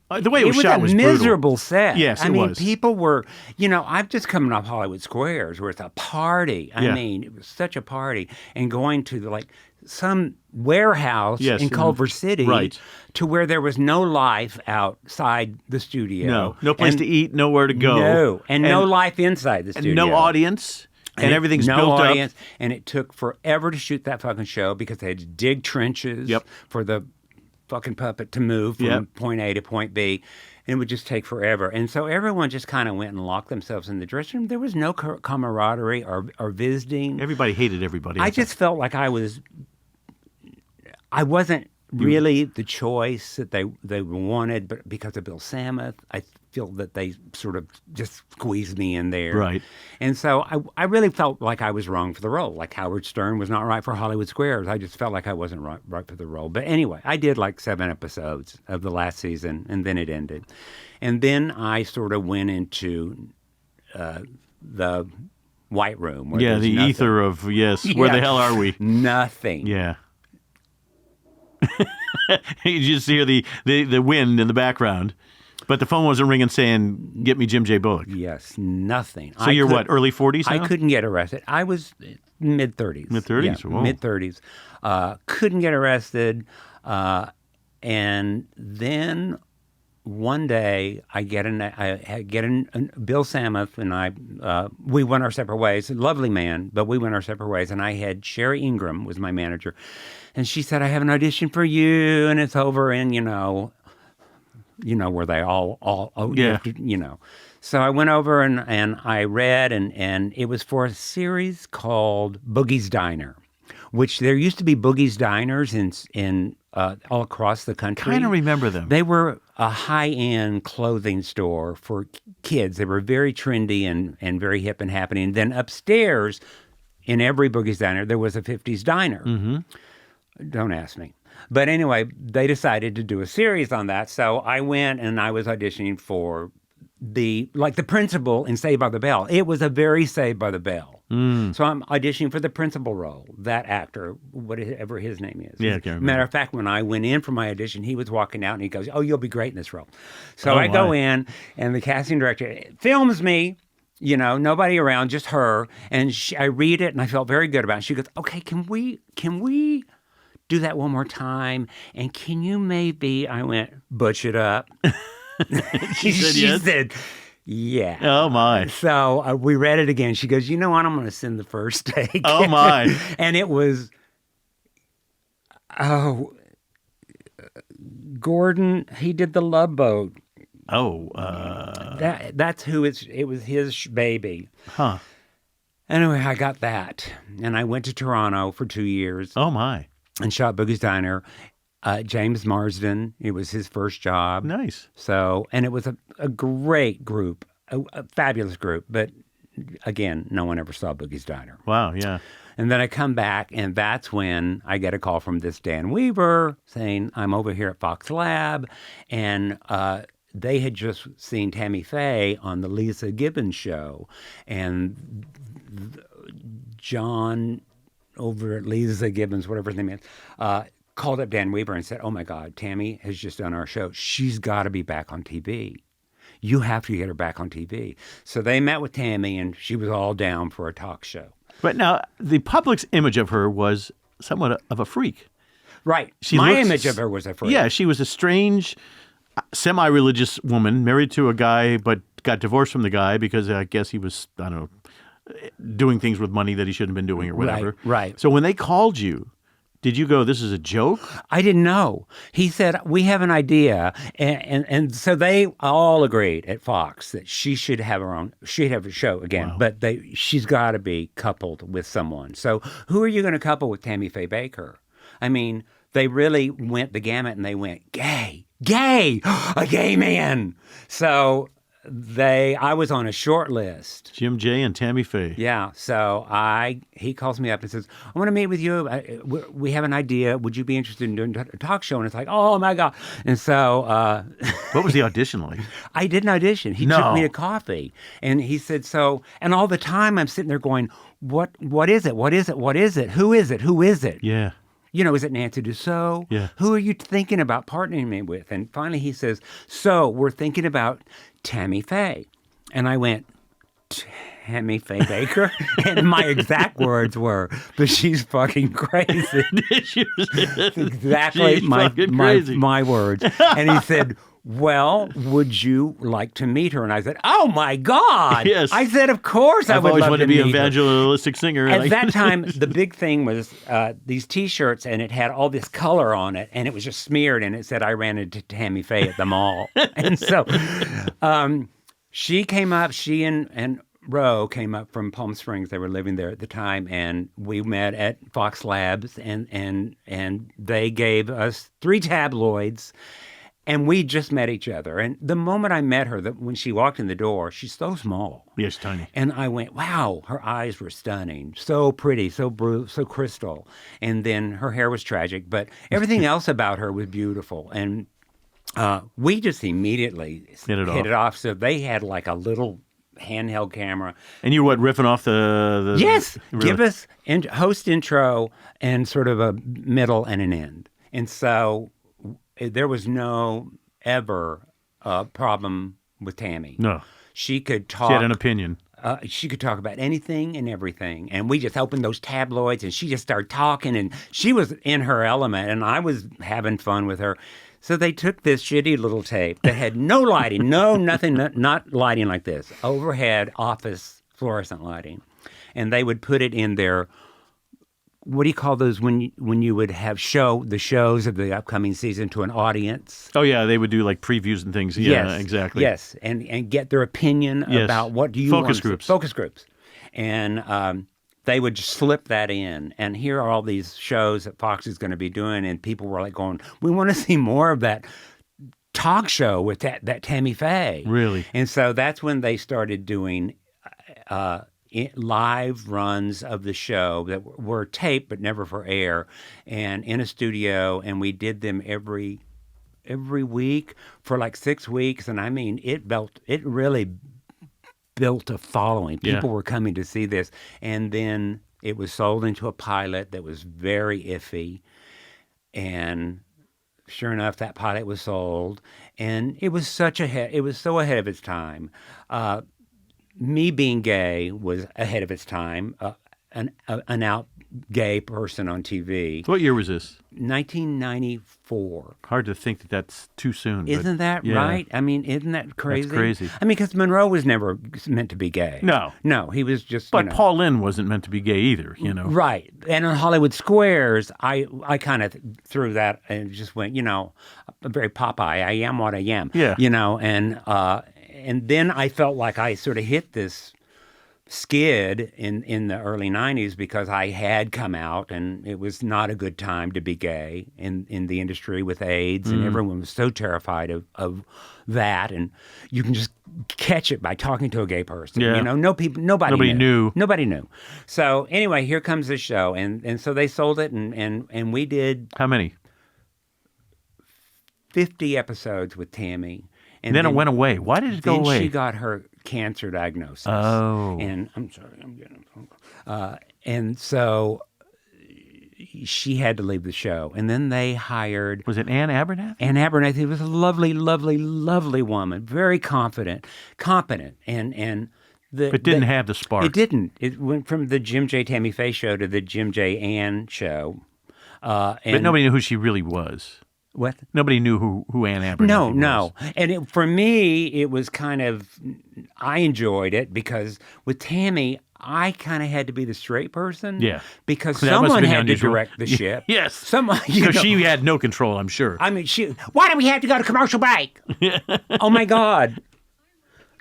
The way it was shot was
a
brutal.
miserable set.
Yes,
I mean,
was.
People were, I'm just coming off Hollywood Squares where it's a party. I mean, it was such a party. And going to some warehouse in Culver City to where there was no life outside the studio.
No place to eat, nowhere to go.
No, and no life inside the studio.
And no audience. And everything's built up.
Audience, and it took forever to shoot that fucking show because they had to dig trenches for the fucking puppet to move from point A to point B, and it would just take forever. And so everyone just kind of went and locked themselves in the dressing room. There was no camaraderie or visiting.
Everybody hated everybody.
I just felt like I wasn't really the choice that they wanted, but because of Bill Samuth, feel that they sort of just squeezed me in there.
Right.
And so I really felt like I was wrong for the role. Like Howard Stern was not right for Hollywood Squares. I just felt like I wasn't right for the role. But anyway, I did like 7 episodes of the last season, and then it ended. And then I sort of went into the White Room.
Yeah, the
nothing.
ether of, where the hell are we?
Nothing.
Yeah. You just hear the wind in the background. But the phone wasn't ringing saying, get me Jim J. Bullock.
Yes, nothing.
So you're what, early 40s now?
I couldn't get arrested. I was mid-30s.
Mid-30s?
Yeah, mid-30s. Couldn't get arrested. And then one day I get Bill Samuth and I, we went our separate ways. A lovely man, but we went our separate ways. And I had Sherry Ingram was my manager. And she said, I have an audition for you, and it's over in, where they all So I went over and I read, and it was for a series called Boogie's Diner, which there used to be Boogie's Diners in all across the country.
Kind of remember them.
They were a high-end clothing store for kids. They were very trendy and very hip and happening. And then upstairs, in every Boogie's Diner, there was a 50s diner. Mm-hmm. Don't ask me. But anyway, they decided to do a series on that. So I went and I was auditioning for the principal in Saved by the Bell. It was a very Saved by the Bell. Mm. So I'm auditioning for the principal role, that actor, whatever his name is.
Yeah, I can't remember.
Matter of fact, when I went in for my audition, he was walking out and he goes, oh, you'll be great in this role. So I go in and the casting director films me. Nobody around, just her. And I read it and I felt very good about it. She goes, okay, can we do that one more time? And can you maybe, I went, butch it up.
She
said, yeah.
Oh, my.
So we read it again. She goes, you know what? I'm going to send the first take.
Oh, my.
And it was, Gordon, he did The Love Boat.
Oh.
That's who it was his baby.
Huh.
Anyway, I got that. And I went to Toronto for 2 years.
Oh, my.
And shot Boogie's Diner. James Marsden, it was his first job.
Nice.
So, and it was a great group, a fabulous group. But again, no one ever saw Boogie's Diner.
Wow, yeah.
And then I come back, and that's when I get a call from this Dan Weaver saying, I'm over here at Fox Lab, and they had just seen Tammy Faye on the Lisa Gibbons show. And John over at Lisa Gibbons, whatever his name is, called up Dan Weaver and said, oh my God, Tammy has just done our show. She's got to be back on TV. You have to get her back on TV. So they met with Tammy, and she was all down for a talk show.
But now, the public's image of her was somewhat of a freak.
Right. My image of her was a freak.
Yeah, she was a strange, semi-religious woman, married to a guy, but got divorced from the guy because I guess he was, I don't know, doing things with money that he shouldn't have been doing or whatever.
Right.
So when they called you, did you go, this is a joke?
I didn't know. He said, we have an idea. And so they all agreed at Fox that she should have she'd have a show again, wow. But she's got to be coupled with someone. So who are you going to couple with Tammy Faye Baker? I mean, they really went the gamut and they went, gay, a gay man. So I was on a short list.
Jim J. and Tammy Faye.
Yeah. So he calls me up and says, I want to meet with you. We have an idea. Would you be interested in doing a talk show? And it's like, oh my God. And so.
What was the audition like?
I did an audition. He took me to coffee and he said, and all the time I'm sitting there going, what is it? What is it? What is it? Who is it? Who is it?
Yeah.
Is it Nancy Dussault?
Yeah.
Who are you thinking about partnering me with? And finally he says, so we're thinking about Tammy Faye. And I went, Tammy Faye Baker? And my exact words were, but she's fucking crazy. That's exactly my words. And he said, well, would you like to meet her? And I said, oh my God.
Yes.
I said, of course I would love to meet her.
I've always wanted to be an evangelistic singer.
At that time, the big thing was these T-shirts, and it had all this color on it, and it was just smeared, and it said, I ran into Tammy Faye at the mall. And so she came up, she and Roe came up from Palm Springs. They were living there at the time, and we met at Fox Labs, and they gave us 3 tabloids And we just met each other. And the moment I met her, when she walked in the door, she's so small.
Yes, tiny.
And I went, wow, her eyes were stunning. So pretty, so blue, so crystal. And then her hair was tragic, but everything else about her was beautiful. And we just immediately hit it off. So they had like a little handheld camera.
And you were riffing off the
Yes.
Really?
Give us host intro and sort of a middle and an end. And so there was no ever problem with Tammy.
No.
She could talk.
She had an opinion.
She could talk about anything and everything. And we just opened those tabloids and she just started talking and she was in her element and I was having fun with her. So they took this shitty little tape that had no lighting, nothing, not lighting like this, overhead office fluorescent lighting. And they would put it in their, what do you call those when you would have the shows of the upcoming season to an audience?
Oh yeah, they would do like previews and things. Yeah,
yes,
exactly.
Yes, and get their opinion about what do you
focus
want
groups.
Focus groups, and they would just slip that in. And here are all these shows that Fox is going to be doing, and people were like going, "We want to see more of that talk show with that Tammy Faye."
Really?
And so that's when they started doing live runs of the show that were taped but never for air, and in a studio, and we did them every week for like 6 weeks. And I mean, it really built a following. People were coming to see this, and then it was sold into a pilot that was very iffy, and sure enough, that pilot was sold, and it was so ahead of its time. Me being gay was ahead of its time. An out gay person on TV.
What year was this?
1994.
Hard to think that that's too soon.
Isn't that right? I mean, isn't that crazy?
That's crazy.
I mean, because Monroe was never meant to be gay. No, he was just.
But Paul Lynde wasn't meant to be gay either.
Right. And on Hollywood Squares, I kind of threw that and just went, I'm very Popeye. I am what I am.
Yeah.
And then I felt like I sort of hit this skid in the early 90s because I had come out and it was not a good time to be gay in the industry with AIDS, and everyone was so terrified of that, and you can just catch it by talking to a gay person.
Yeah.
Nobody knew. Nobody knew. So anyway, here comes the show, and so they sold it, and we did
how many?
50 episodes with Tammy.
And then it went away. Why did it go away?
Then she got her cancer diagnosis.
Oh.
And I'm sorry, I'm getting a phone call. And so she had to leave the show. And then they hired...
Was it Ann Abernathy?
Ann Abernathy was a lovely, lovely, lovely woman. Very competent. And
But didn't have the spark.
It didn't. It went from the Jim J. Tammy Faye show to the Jim J. Ann show.
But nobody knew who she really was.
What?
Nobody knew who Ann Abernathy was.
No. And for me, it was kind of, I enjoyed it because with Tammy, I kind of had to be the straight person.
Yeah.
Because someone had to
unusual.
direct the ship.
Yes.
Someone,
because she had no control, I'm sure.
I mean, why do we have to go to commercial break? Oh my God.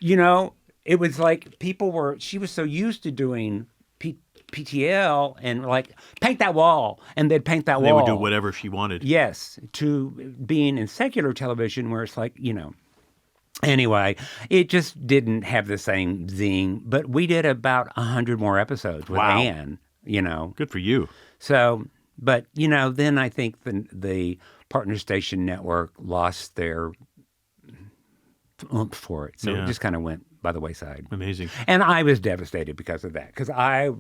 It was like she was so used to doing PTL and like paint that wall, and they'd paint that wall.
They would do whatever she wanted.
Yes, to being in secular television where it's like, Anyway, it just didn't have the same zing, but we did about 100 more episodes with Ann,
Good for you.
So, but, then I think the partner station network lost their oomph for it. So it just kind of went by the wayside.
Amazing.
And I was devastated because of that, because I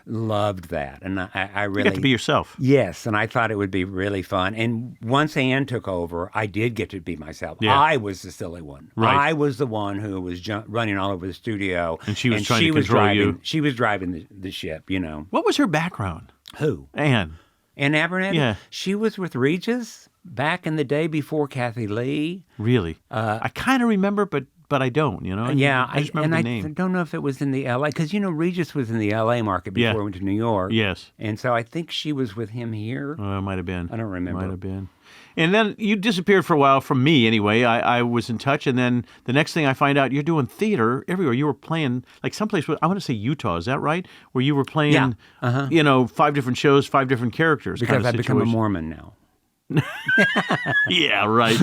loved that. And I really...
You got to be yourself.
Yes, and I thought it would be really fun. And once Ann took over, I did get to be myself. Yeah. I was the silly one.
Right.
I was the one who was running all over the studio.
And she was trying to control you.
She was driving the ship,
What was her background?
Who?
Ann
Abernathy?
Yeah.
She was with Regis back in the day before Kathy Lee.
Really? I kind of remember, but I don't,
Yeah,
I just remember the name.
I don't know if it was in the L.A., because, Regis was in the L.A. market before he went to New York.
Yes.
And so I think she was with him here.
It might have been.
I don't remember.
Might have been. And then you disappeared for a while from me anyway. I was in touch, and then the next thing I find out, you're doing theater everywhere. You were playing, like someplace, I want to say Utah, is that right? Where you were playing, 5 different shows, 5 different characters.
Because I've become a Mormon now.
Yeah, right.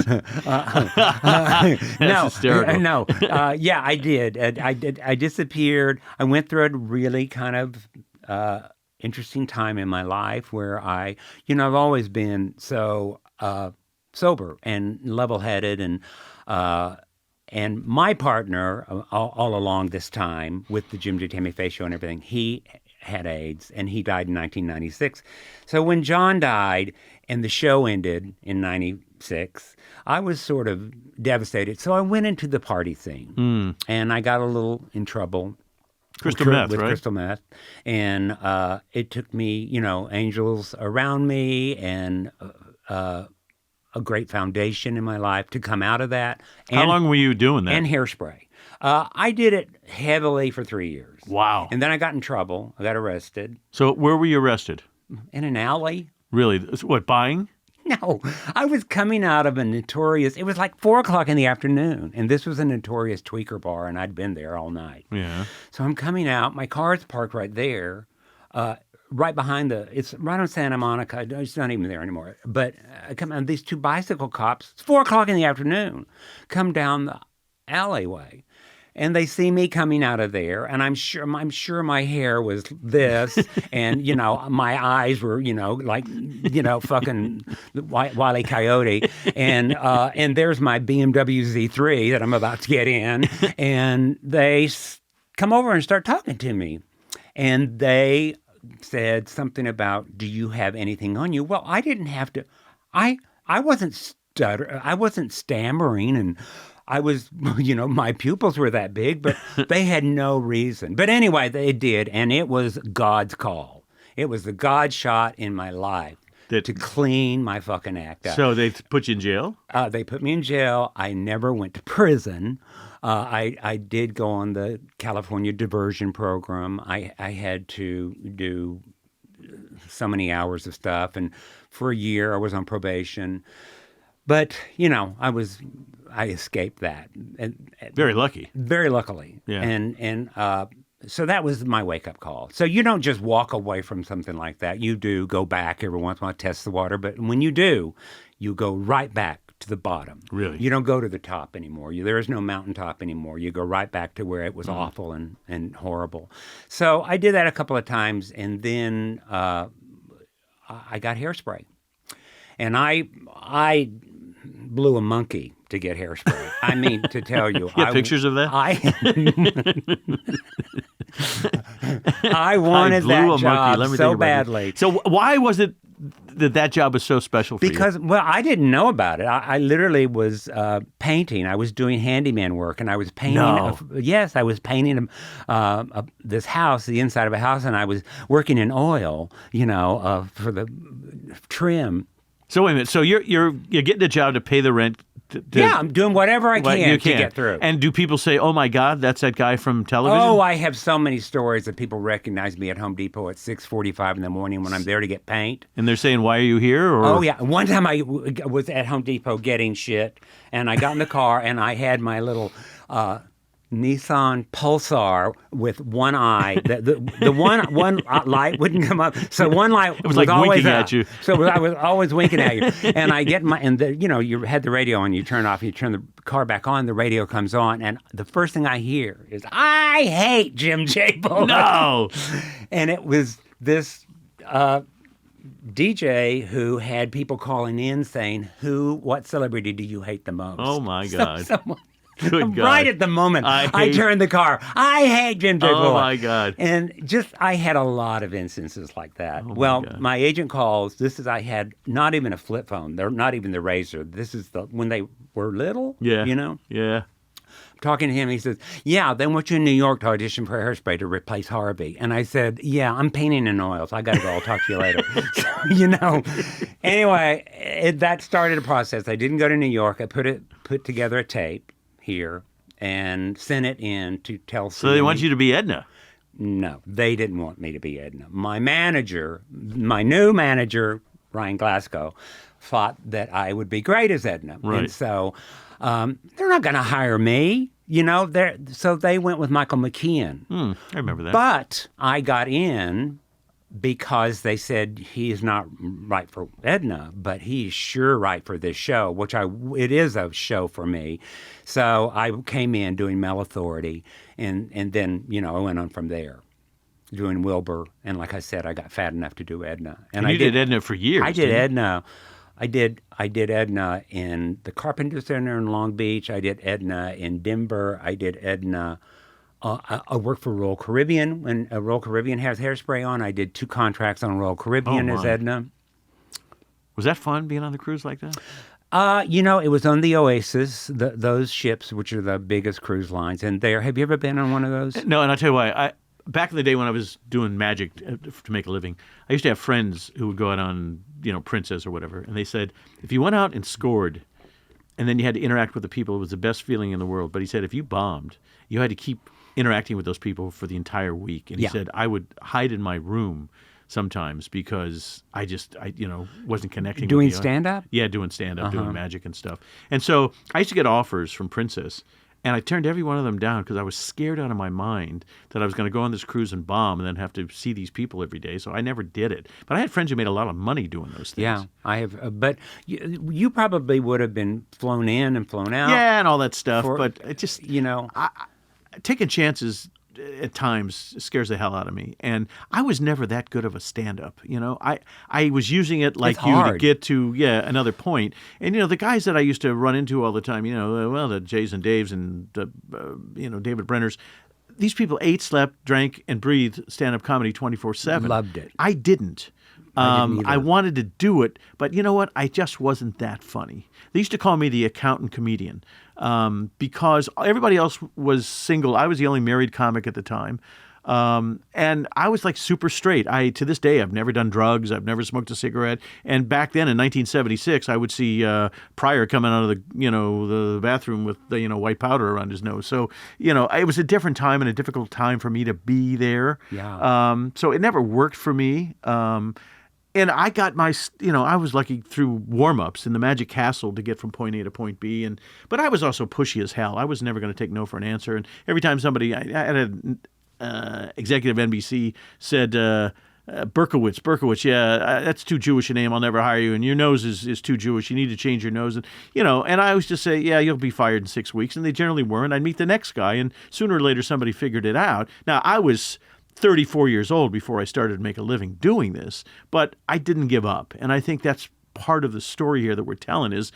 No,
hysterical.
no. Yeah, I did. I disappeared. I went through a really kind of interesting time in my life where I've always been so sober and level-headed, and my partner all along this time with the Jim J. Tammy Faye show and everything, he had AIDS and he died in 1996. So when John died and the show ended in 96, I was sort of devastated. So I went into the party scene and I got a little in trouble.
Crystal meth,
with
right?
crystal meth. And it took me, angels around me and a great foundation in my life to come out of that.
How long were you doing that?
And Hairspray. I did it heavily for 3 years.
Wow.
And then I got in trouble. I got arrested
So where were you arrested?
in an alley.
Really? What, buying?
No, I was coming out of it was like 4:00 in the afternoon. And this was a notorious tweaker bar, and I'd been there all night.
Yeah.
So I'm coming out. My car's parked right there, right behind it's right on Santa Monica. It's not even there anymore. But I come out, these two bicycle cops, it's 4:00 in the afternoon, come down the alleyway. And they see me coming out of there, and I'm sure my hair was this, and my eyes were fucking Wile E. Coyote, and there's my BMW Z3 that I'm about to get in, and they come over and start talking to me, and they said something about, "Do you have anything on you?" Well, I didn't have to. I wasn't stammering, and I was, my pupils were that big, but they had no reason. But anyway, they did, and it was God's call. It was the God shot in my life to clean my fucking act up.
So they put you in jail?
They put me in jail. I never went to prison. I did go on the California diversion program. I had to do so many hours of stuff, and for a year I was on probation. But, I escaped that.
Very lucky.
Very luckily.
Yeah.
And so that was my wake-up call. So you don't just walk away from something like that. You do go back every once in a while, test the water. But when you do, you go right back to the bottom.
Really?
You don't go to the top anymore. There is no mountaintop anymore. You go right back to where it was awful and horrible. So I did that a couple of times, and then I got Hairspray. And I blew a monkey to get Hairspray. I mean, to tell you.
You have pictures of that?
I wanted that job so badly.
So why was it that job was so special for you?
Because, well, I didn't know about it. I literally was painting. I was doing handyman work, and I was painting. Yes, I was painting this house, the inside of a house, and I was working in oil, for the trim.
So wait a minute. So you're getting a job to pay the rent.
Yeah, I'm doing whatever I can to get through.
And do people say, "Oh my God, that's that guy from television"?
Oh, I have so many stories that people recognize me at Home Depot at 6:45 in the morning when I'm there to get paint.
And they're saying, "Why are you here?" Or...
Oh yeah, one time I was at Home Depot getting shit, and I got in the car and I had my little Nissan Pulsar with one eye. The one light wouldn't come up, so one light was
like
always
winking
up.
at you.
So I was always winking at you. And I get you had the radio on. You turn it off. You turn the car back on. The radio comes on, and the first thing I hear is, "I hate Jim J. Bullock."
No.
And it was this DJ who had people calling in saying, what celebrity do you hate the most?
Oh my God.
Good God. Right at the moment, I turned the car. I hate Jim J. Bullock.
Oh, my God.
And I had a lot of instances like that.
Oh
my agent calls. I had not even a flip phone. They're not even the Razor. This is when they were little,
Yeah. Yeah.
Talking to him, he says, "Yeah, they want you in New York to audition for Hairspray to replace Harvey." And I said, "Yeah, I'm painting in oils. I got to go. I'll talk to you later." So, anyway, that started a process. I didn't go to New York. I put together a tape here and sent it in to tell.
So they want you to be Edna?
No, they didn't want me to be Edna. My new manager, Ryan Glasgow, thought that I would be great as Edna.
Right.
And so they're not going to hire me, so they went with Michael McKean.
I remember that.
But I got in because they said he is not right for Edna, but he's sure right for this show, it is a show for me. So I came in doing Male Authority, and then, I went on from there, doing Wilbur. And like I said, I got fat enough to do Edna.
And you did Edna for years.
I did Edna. I did Edna in the Carpenter Center in Long Beach. I did Edna in Denver. I did Edna. I worked for Royal Caribbean. When Royal Caribbean has Hairspray on, I did 2 contracts on Royal Caribbean as Edna.
Was that fun, being on the cruise like that?
It was on the Oasis, those ships, which are the biggest cruise lines. And have you ever been on one of those?
No, and I'll tell you why. Back in the day when I was doing magic to make a living, I used to have friends who would go out on, Princess or whatever. And they said, if you went out and scored and then you had to interact with the people, it was the best feeling in the world. But he said, if you bombed, you had to keep interacting with those people for the entire week. And he said, I would hide in my room sometimes because I wasn't connecting.
Doing stand-up?
Yeah, doing stand-up, doing magic and stuff. And so I used to get offers from Princess, and I turned every one of them down because I was scared out of my mind that I was going to go on this cruise and bomb and then have to see these people every day. So I never did it. But I had friends who made a lot of money doing those things.
Yeah, I have. But you probably would have been flown in and flown out.
Yeah, and all that stuff. But it just, taking chances at times scares the hell out of me. And I was never that good of a stand-up. I was using it like you to get to another point. And the guys that I used to run into all the time, the Jays and Daves and David Brenners, these people ate, slept, drank, and breathed stand-up comedy 24/7.
Loved it.
I didn't. I wanted to do it, but you know what? I just wasn't that funny. They used to call me the accountant comedian because everybody else was single. I was the only married comic at the time. And I was like super straight. To this day, I've never done drugs. I've never smoked a cigarette. And back then in 1976, I would see Pryor coming out of the bathroom with the, white powder around his nose. So, it was a different time and a difficult time for me to be there.
Yeah.
So it never worked for me. And I got I was lucky through warm-ups in the Magic Castle to get from point A to point B. But I was also pushy as hell. I was never going to take no for an answer. And every time somebody, I had an executive NBC said, Berkowitz, that's too Jewish a name. I'll never hire you. And your nose is too Jewish. You need to change your nose. And, and I always just say, yeah, you'll be fired in 6 weeks. And they generally weren't. I'd meet the next guy. And sooner or later, somebody figured it out. Now, I was 34 years old before I started to make a living doing this, but I didn't give up. And I think that's part of the story here that we're telling is,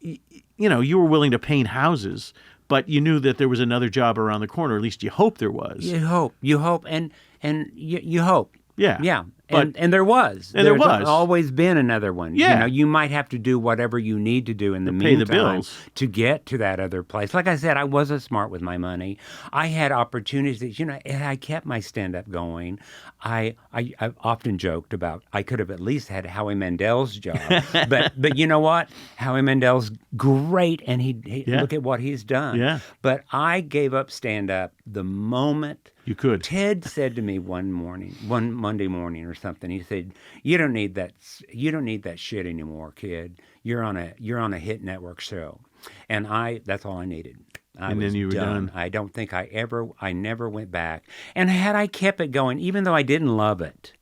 you were willing to paint houses, but you knew that there was another job around the corner. At least you hoped there was.
You hope, and you hope.
Yeah.
Yeah. And there was.
And there was.
Always been another one.
Yeah.
You might have to do whatever you need to do in the
meantime
the
bills
to get to that other place. Like I said, I wasn't smart with my money. I had opportunities, and I kept my stand-up going. I've often joked about I could have at least had Howie Mandel's job. but you know what? Howie Mandel's great, and he look at what he's done.
Yeah.
But I gave up stand-up the moment
you could.
Ted said to me one Monday morning or something. He said, "You don't need that shit anymore, kid. You're on a hit network show." And that's all I needed.
Then you were done.
I don't think I never went back. And had I kept it going, even though I didn't love it,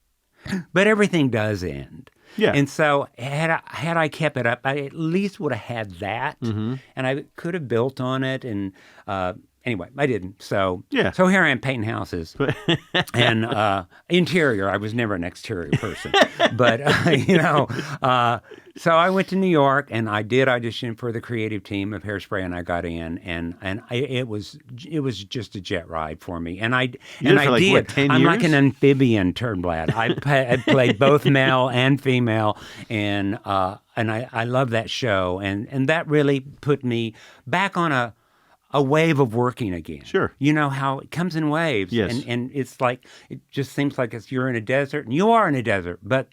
but everything does end.
Yeah.
And so had I kept it up, I at least would have had that, and I could have built on it. And anyway, I didn't. So
yeah.
So here I am painting houses, and interior. I was never an exterior person, but so I went to New York and I did audition for the creative team of Hairspray, and I got in, and it was just a jet ride for me, and I did.
What, 10
I'm
years?
like an amphibian Turnblad. I played both male and female, and I love that show, and that really put me back on a wave of working again.
Sure.
You know how it comes in waves.
Yes.
And it's like, it just seems like you're in a desert, and you are in a desert, but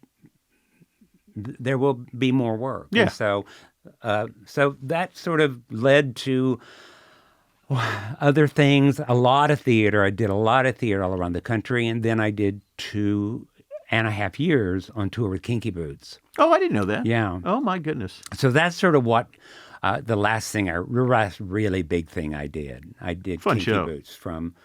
there will be more work.
Yeah.
And so that sort of led to other things, a lot of theater. I did a lot of theater all around the country, and then I did 2.5 years on tour with Kinky Boots.
Oh, I didn't know that.
Yeah.
Oh, my goodness.
So that's sort of what the last really big thing I did. I did
Fun
Kinky
show.
Boots from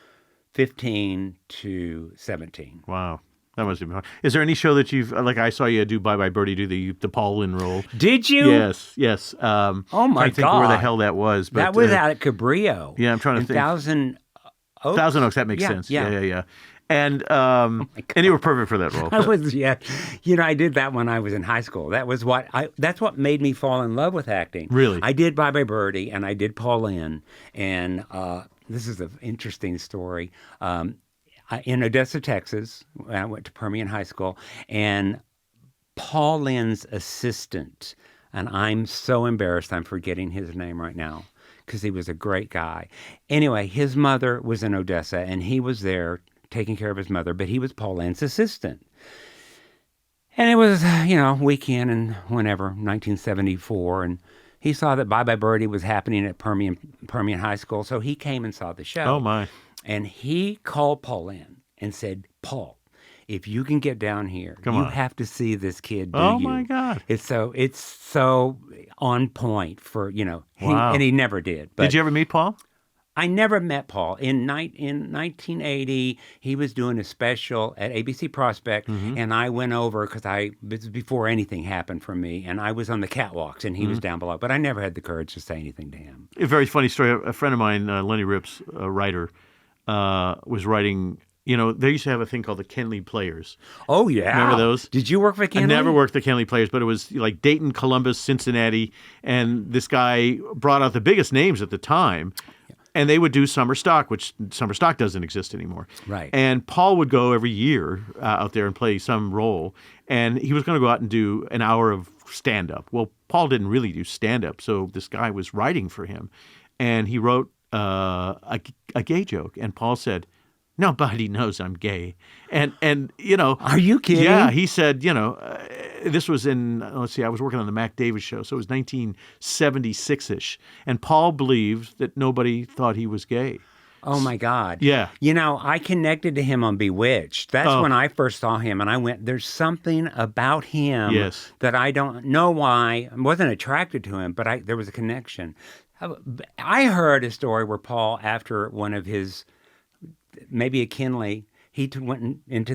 15 to 17.
Wow. That must have been hard. Is there any show that you've, like I saw you do Bye Bye Birdie, do the Paul Lynde role?
Did you?
Yes.
Oh my
I'm trying to think
God.
where the hell that was. But,
that was out at Cabrillo.
Yeah, I'm trying to think.
Thousand Oaks.
Thousand Oaks, that makes sense. Yeah. And and you were perfect for that role.
I was, I did that when I was in high school. That's what made me fall in love with acting.
Really?
I did Bye Bye Birdie and I did Paul Lynde. And this is an interesting story. In Odessa, Texas, I went to Permian High School, and Paul Lynde's assistant, and I'm so embarrassed I'm forgetting his name right now because he was a great guy. Anyway, his mother was in Odessa, and he was there taking care of his mother, but he was Paul Lynde's assistant. And it was, weekend and whenever, 1974, and he saw that Bye Bye Birdie was happening at Permian High School, so he came and saw the show.
Oh, my.
And he called Paul in and said, Paul, if you can get down here, you have to see this kid do
Oh, my God.
It's so on point for,
Wow.
And he never did. But
did you ever meet Paul?
I never met Paul. In 1980, he was doing a special at ABC Prospect, and I went over because this was before anything happened for me, and I was on the catwalks, and he was down below. But I never had the courage to say anything to him.
A very funny story. A friend of mine, Lenny Rips, a writer, was writing. They used to have a thing called the Kenley Players.
Oh, yeah.
Remember those?
Did you work for Kenley?
I never worked the Kenley Players, but it was like Dayton, Columbus, Cincinnati, and this guy brought out the biggest names at the time. And they would do summer stock, which summer stock doesn't exist anymore.
Right.
And Paul would go every year out there and play some role. And he was going to go out and do an hour of stand-up. Well, Paul didn't really do stand-up, so this guy was writing for him. And he wrote a gay joke. And Paul said, nobody knows I'm gay. And
Are you kidding?
Yeah, he said, this was in, I was working on the Mac Davis show, so it was 1976-ish. And Paul believed that nobody thought he was gay.
Oh, my God.
Yeah.
I connected to him on Bewitched. That's when I first saw him, and I went, there's something about him that I don't know why. I wasn't attracted to him, but there was a connection. I heard a story where Paul, after one of his, maybe a Kenley, he went into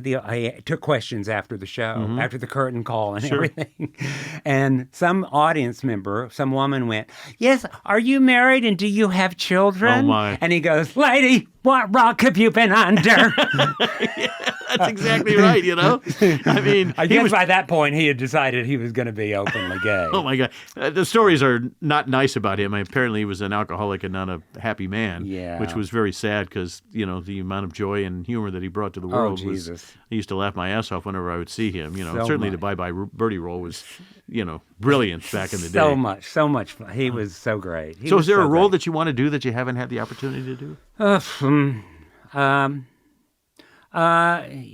took questions after the show, after the curtain call and everything. And some audience member, some woman went, yes, are you married and do you have children?
Oh, my.
And he goes, lady, what rock have you been under?
That's exactly right, I mean...
I guess by that point he had decided he was going to be openly gay.
Oh, my God. The stories are not nice about him. Apparently he was an alcoholic and not a happy man, which was very sad because, the amount of joy and humor that he brought to the world was... I used to laugh my ass off whenever I would see him. Certainly the Bye Bye Birdie role was, brilliant back in the day.
So much fun. He was so great.
So is there a role that you want to do that you haven't had the opportunity to do?
I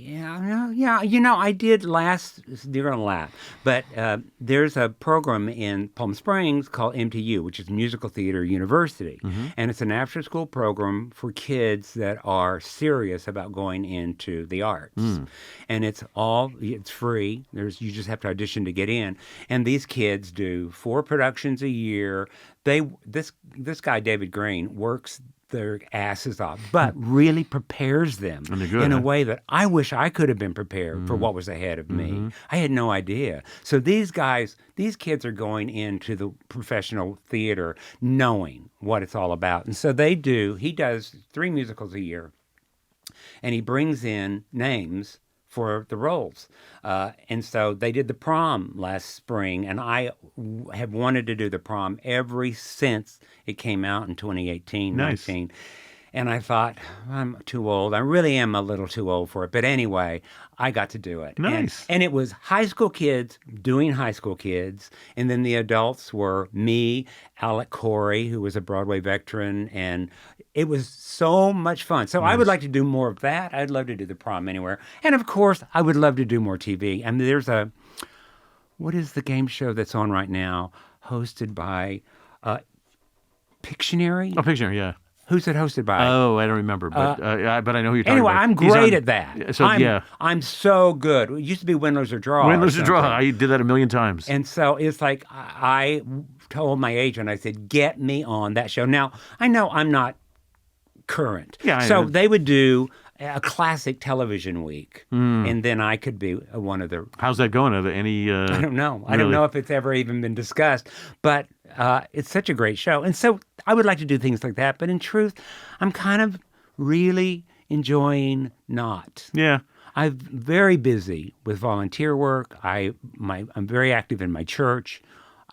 did last, you're going to laugh, but there's a program in Palm Springs called MTU, which is Musical Theater University. And it's an after-school program for kids that are serious about going into the arts. And it's free. You just have to audition to get in. And these kids do 4 productions a year. This guy, David Green, works their asses off, but really prepares them in a way that I wish I could have been prepared for what was ahead of me. I had no idea. So these kids are going into the professional theater knowing what it's all about. And so he does 3 musicals a year, and he brings in names for the roles. And so they did the Prom last spring, and I have wanted to do the Prom ever since it came out in 2018,
nice.
19. And I thought, I'm too old. I really am a little too old for it. But anyway, I got to do it.
Nice.
And it was high school kids doing high school kids. And then the adults were me, Alec Corey, who was a Broadway veteran. And it was so much fun. So I would like to do more of that. I'd love to do the Prom anywhere. And of course, I would love to do more TV. And there's what is the game show that's on right now, hosted by Pictionary?
Oh, Pictionary, yeah.
Who's it hosted by?
Oh, I don't remember, but I know who you're talking
anyway,
about.
I'm great at that.
So
I'm so good. It used to be Win, Lose, or Draw.
Win, Lose, or Draw. I did that a million times.
And so it's like I told my agent, I said, get me on that show. Now, I know I'm not current.
Yeah.
So they would do a classic television week, and then I could be one of the.
How's that going? Are there any?
I don't know. I
really?
don't know if it's ever even been discussed, but it's such a great show, and so I would like to do things like that. But in truth, I'm kind of really enjoying not.
Yeah.
I'm very busy with volunteer work. I'm very active in my church.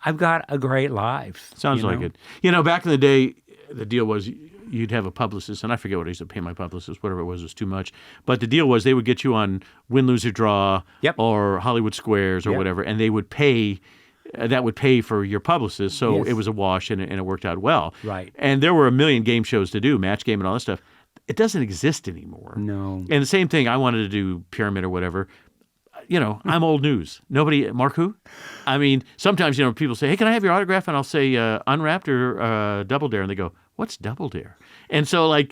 I've got a great life.
Sounds like it. Back in the day, the deal was you'd have a publicist, and I forget what I used to pay my publicist, whatever it was too much. But the deal was they would get you on Win, Lose, or Draw or Hollywood Squares or whatever, and they would pay. That would pay for your publicist, so it was a wash, and it worked out well.
Right.
And there were a million game shows to do, Match Game and all that stuff. It doesn't exist anymore.
No.
And the same thing, I wanted to do Pyramid or whatever. I'm old news. Nobody, Marc who? I mean, sometimes, people say, hey, can I have your autograph? And I'll say Unwrapped or Double Dare. And they go, what's Double Dare? And so, they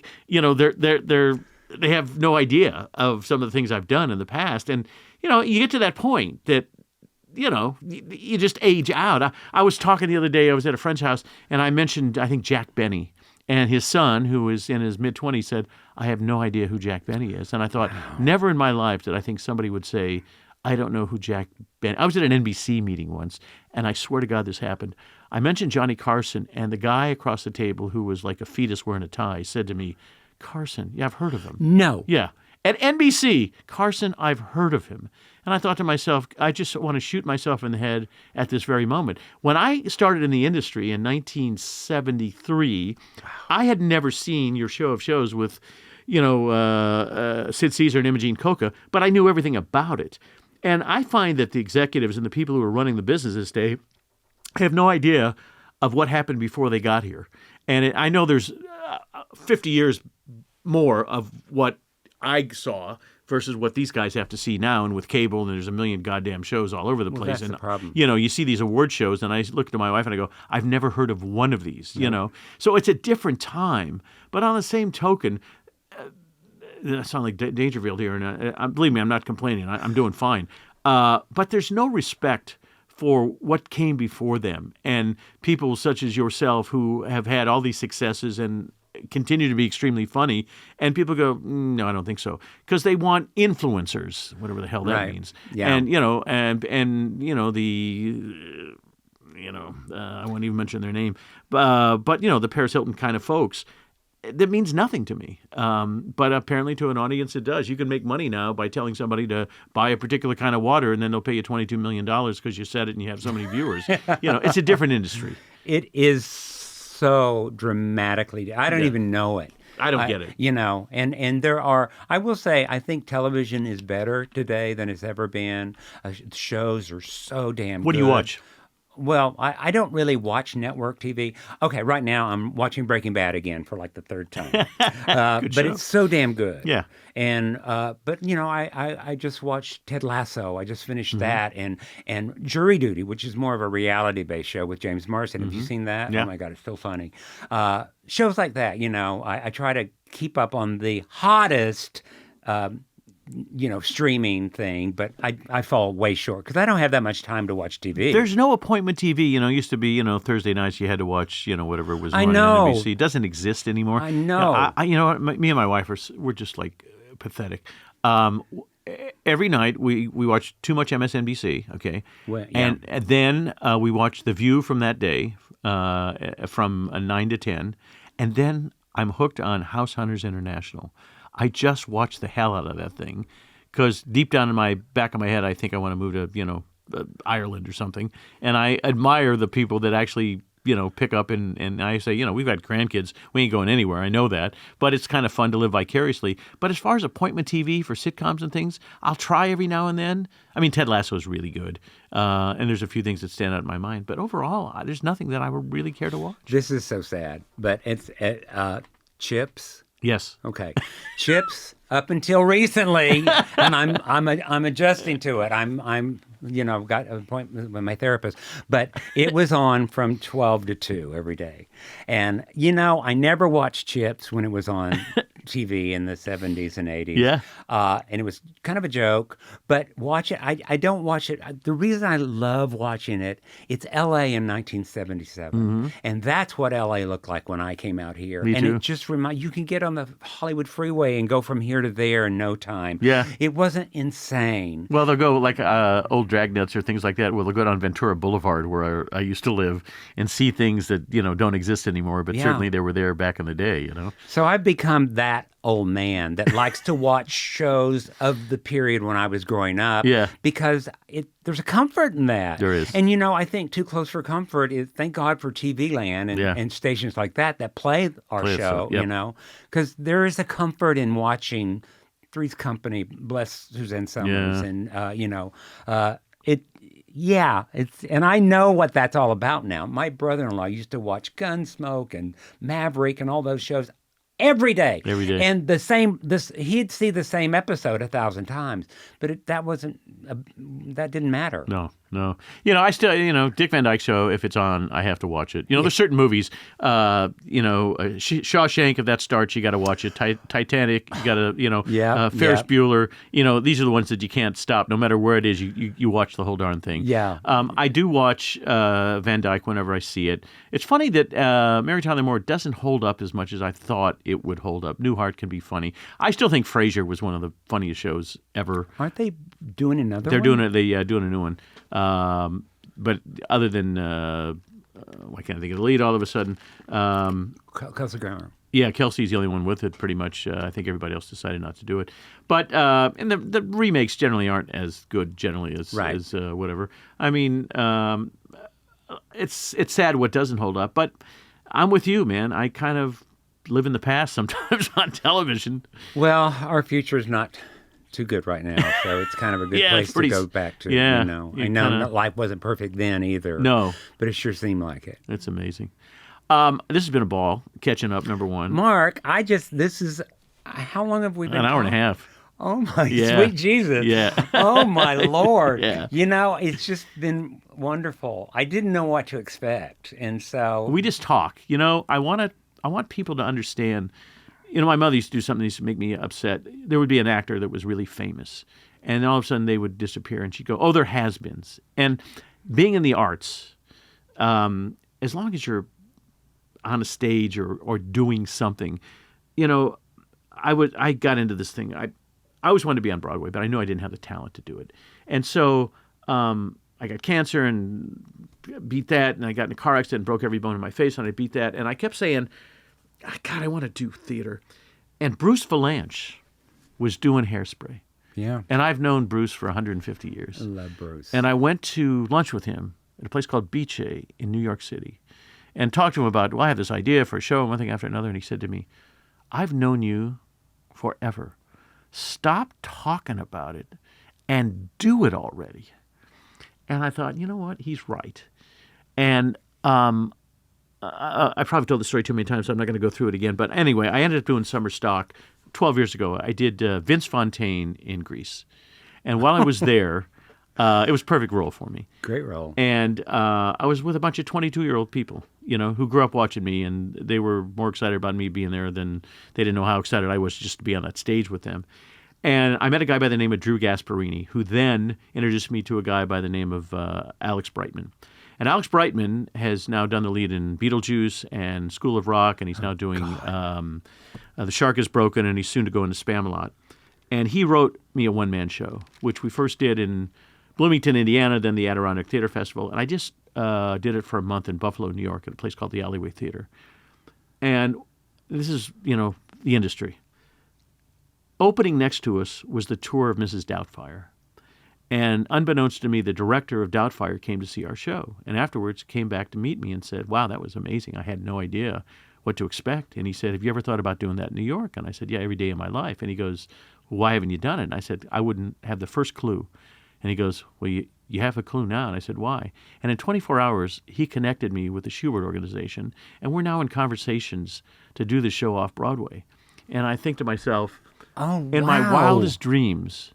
have no idea of some of the things I've done in the past. And, you get to that point that, you just age out. I was talking the other day, I was at a friend's house, and I mentioned, I think, Jack Benny. And his son, who was in his mid-20s, said, I have no idea who Jack Benny is. And I thought, never in my life did I think somebody would say, I don't know who Jack Benny. I was at an NBC meeting once, and I swear to God this happened. I mentioned Johnny Carson, and the guy across the table, who was like a fetus wearing a tie, said to me, Carson, yeah, I've heard of him.
No.
Yeah. At NBC, Carson, I've heard of him. And I thought to myself, I just want to shoot myself in the head at this very moment. When I started in the industry in 1973, I had never seen your show of shows with, Sid Caesar and Imogene Coca, but I knew everything about it. And I find that the executives and the people who are running the business this day have no idea of what happened before they got here. And I know there's 50 years more of what I saw versus what these guys have to see now. And with cable, and there's a million goddamn shows all over the place.
That's
and
the problem.
You see these award shows, and I look to my wife and I go, I've never heard of one of these. So it's a different time. But on the same token, I sound like Dangerfield here, and believe me, I'm not complaining. I'm doing fine. But there's no respect for what came before them, and people such as yourself who have had all these successes and continue to be extremely funny, and people go, no, I don't think so, because they want influencers, whatever the hell that means.
Yeah.
And I won't even mention their name, but the Paris Hilton kind of folks. That means nothing to me, but apparently to an audience it does. You can make money now by telling somebody to buy a particular kind of water, and then they'll pay you $22 million because you said it and you have so many viewers. It's a different industry.
It is so dramatically. I don't even know it.
I don't get it.
And there are, I will say, I think television is better today than it's ever been. Shows are so damn good.
What do you watch?
Well, I don't really watch network TV. Okay, right now I'm watching Breaking Bad again for like the third time. But
show.
it's so damn good.
Yeah.
And but I just watched Ted Lasso. I just finished that, and Jury Duty, which is more of a reality-based show with James Marsden. Have you seen that?
Yeah.
Oh my God, it's so funny. Shows like that, I try to keep up on the hottest streaming thing, but I fall way short because I don't have that much time to watch TV.
There's no appointment TV. Used to be, Thursday nights you had to watch, whatever was
I
running
know.
on NBC. It doesn't exist anymore.
I know.
Me and my wife we're just like pathetic. Every night we watch too much MSNBC, okay?
Well, yeah.
And then we watch The View from that day from 9 to 10. And then I'm hooked on House Hunters International. I just watched the hell out of that thing because deep down in my back of my head, I think I want to move to, Ireland or something. And I admire the people that actually, pick up and I say, we've got grandkids. We ain't going anywhere. I know that. But it's kind of fun to live vicariously. But as far as appointment TV for sitcoms and things, I'll try every now and then. I mean, Ted Lasso is really good. And there's a few things that stand out in my mind. But overall, there's nothing that I would really care to watch.
This is so sad. But it's Chips.
Yes.
Okay. Chips up until recently, and I'm adjusting to it. I'm I've got an appointment with my therapist. But it was on from 12 to 2 every day. And, I never watched Chips when it was on TV in the 70s and 80s.
Yeah.
And it was kind of a joke. But watch it. I don't watch it. The reason I love watching it, it's L.A. in 1977. And that's what L.A. looked like when I came out here.
Me
and
too.
it just you can get on the Hollywood freeway and go from here to there in no time.
Yeah.
It wasn't insane.
Well, they'll go like old dragnuts or things like that. Well, they'll go down Ventura Boulevard where I used to live and see things that, don't exist anymore, but certainly they were there back in the day,
So I've become that old man that likes to watch shows of the period when I was growing up.
Yeah.
Because there's a comfort in that.
There is.
And, I think Too Close for Comfort is, thank God for TV Land and stations like that play our show, because there is a comfort in watching Three's Company, bless Suzanne Summers, and, and I know what that's all about now. My brother-in-law used to watch Gunsmoke and Maverick and all those shows every day.
Every day.
And he'd see the same episode 1,000 times, but that didn't matter.
No. I still, Dick Van Dyke Show, if it's on, I have to watch it. There's certain movies, Shawshank, if that starts, you got to watch it. Titanic, you got to, Ferris Bueller, these are the ones that you can't stop. No matter where it is, you watch the whole darn thing.
Yeah.
I do watch Van Dyke whenever I see it. It's funny that Mary Tyler Moore doesn't hold up as much as I thought it would hold up. Newhart can be funny. I still think Frasier was one of the funniest shows ever.
Aren't they doing another one?
They're doing it. They're doing a new one. But other than, I can't think of the lead all of a sudden.
Kelsey Grammer.
Yeah, Kelsey's the only one with it, pretty much. I think everybody else decided not to do it. But and the remakes generally aren't as good, generally, as whatever. I mean, it's sad what doesn't hold up. But I'm with you, man. I kind of live in the past sometimes on television.
Well, our future is not too good right now, so it's kind of a good place to go back to.
Yeah,
I know life wasn't perfect then either.
No,
but it sure seemed like it.
It's amazing. This has been a ball catching up. Number one,
Mark. This is how long have we been?
An hour and a half.
Oh my sweet Jesus!
Yeah.
Oh my Lord!
Yeah.
It's just been wonderful. I didn't know what to expect, and so
we just talk. I want people to understand. My mother used to do something that used to make me upset. There would be an actor that was really famous, and all of a sudden they would disappear, and she'd go, "Oh, they're has-beens." And being in the arts, as long as you're on a stage or doing something, I got into this thing. I always wanted to be on Broadway, but I knew I didn't have the talent to do it. And so I got cancer and beat that, and I got in a car accident and broke every bone in my face, and I beat that. And I kept saying, God, I want to do theater. And Bruce Valanche was doing Hairspray.
Yeah.
And I've known Bruce for 150 years.
I love Bruce.
And I went to lunch with him at a place called Beach in New York City and talked to him about, I have this idea for a show, one thing after another. And he said to me, I've known you forever. Stop talking about it and do it already. And I thought, you know what? He's right. And I probably told the story too many times, so I'm not going to go through it again. But anyway, I ended up doing summer stock 12 years ago. I did Vince Fontaine in Greece. And while I was there, it was a perfect role for me.
Great role.
And I was with a bunch of 22-year-old people, who grew up watching me, and they were more excited about me being there than they didn't know how excited I was just to be on that stage with them. And I met a guy by the name of Drew Gasparini, who then introduced me to a guy by the name of Alex Brightman. And Alex Brightman has now done the lead in Beetlejuice and School of Rock, and he's now doing The Shark is Broken, and he's soon to go into Spamalot. And he wrote me a one-man show, which we first did in Bloomington, Indiana, then the Adirondack Theater Festival. And I just did it for a month in Buffalo, New York, at a place called the Alleyway Theater. And this is, the industry. Opening next to us was the tour of Mrs. Doubtfire. And unbeknownst to me, the director of Doubtfire came to see our show. And afterwards came back to meet me and said, wow, that was amazing. I had no idea what to expect. And he said, have you ever thought about doing that in New York? And I said, yeah, every day of my life. And he goes, well, why haven't you done it? And I said, I wouldn't have the first clue. And he goes, well, you have a clue now. And I said, why? And in 24 hours, he connected me with the Schubert Organization. And we're now in conversations to do the show off Broadway. And I think to myself, in my wildest dreams,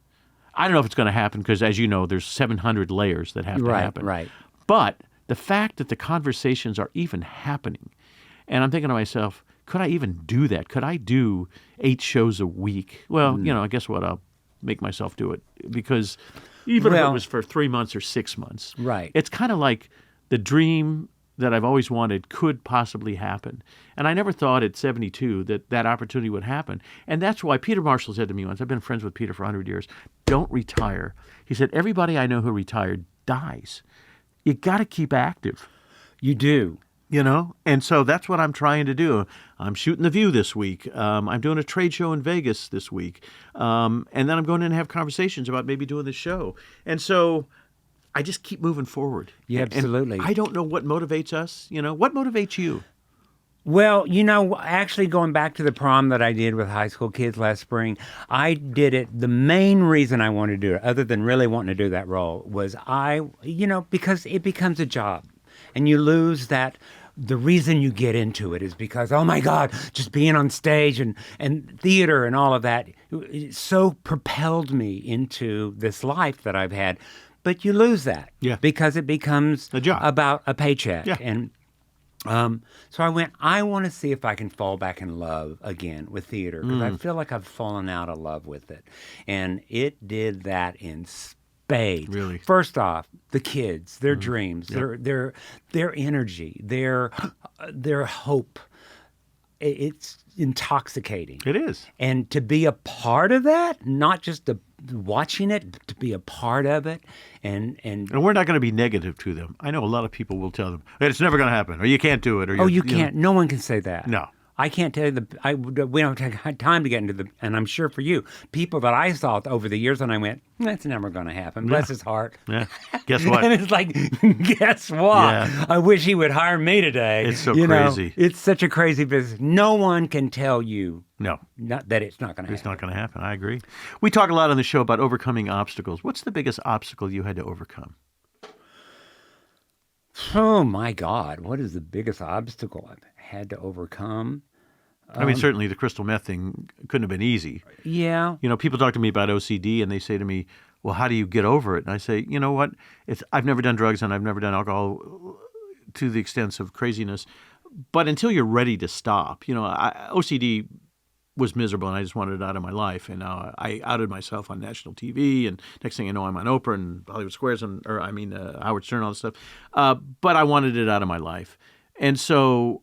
I don't know if it's going to happen because, as you know, there's 700 layers that have to happen.
Right.
But the fact that the conversations are even happening, and I'm thinking to myself, could I even do that? Could I do 8 shows a week? Well, I guess what? I'll make myself do it because even if it was for 3 months or 6 months,
right?
It's kind of like the dream that I've always wanted could possibly happen. And I never thought at 72 that opportunity would happen. And that's why Peter Marshall said to me once, I've been friends with Peter for 100 years, don't retire. He said, everybody I know who retired dies. You got to keep active.
You do.
And so that's what I'm trying to do. I'm shooting The View this week. I'm doing a trade show in Vegas this week. And then I'm going in and have conversations about maybe doing this show. And so I just keep moving forward.
Yeah, absolutely.
And I don't know what motivates us. What motivates you?
Well, actually going back to the prom that I did with high school kids last spring, I did it. The main reason I wanted to do it, other than really wanting to do that role, was because it becomes a job. And you lose that. The reason you get into it is because, oh my God, just being on stage and theater and all of that, it so propelled me into this life that I've had. But you lose that because it becomes
a job,
about a paycheck.
Yeah.
And so I want to see if I can fall back in love again with theater because I feel like I've fallen out of love with it. And it did that in spades.
Really?
First off, the kids, their dreams, their energy, their hope. It's intoxicating.
It is.
And to be a part of that, not just watching it, but to be a part of it. And
we're not going to be negative to them. I know a lot of people will tell them, it's never going to happen, or you can't do it. Or
you can't. No one can say that.
No.
I can't tell you we don't have time to get into and I'm sure for you, people that I saw over the years and I went, that's never going to happen. Bless his heart.
Yeah. Guess what?
And it's like, guess what?
Yeah.
I wish he would hire me today.
It's so crazy.
It's such a crazy business. No one can tell you
that
it's not going to happen.
It's not going to happen. I agree. We talk a lot on the show about overcoming obstacles. What's the biggest obstacle you had to overcome?
Oh, my God. What is the biggest obstacle I've had to overcome?
I mean, certainly the crystal meth thing couldn't have been easy.
Yeah.
People talk to me about OCD and they say to me, well, how do you get over it? And I say, you know what? I've never done drugs and I've never done alcohol to the extent of craziness. But until you're ready to stop, OCD was miserable and I just wanted it out of my life. And I outed myself on national TV, and next thing I know, I'm on Oprah and Hollywood Squares Howard Stern, all this stuff. But I wanted it out of my life. And so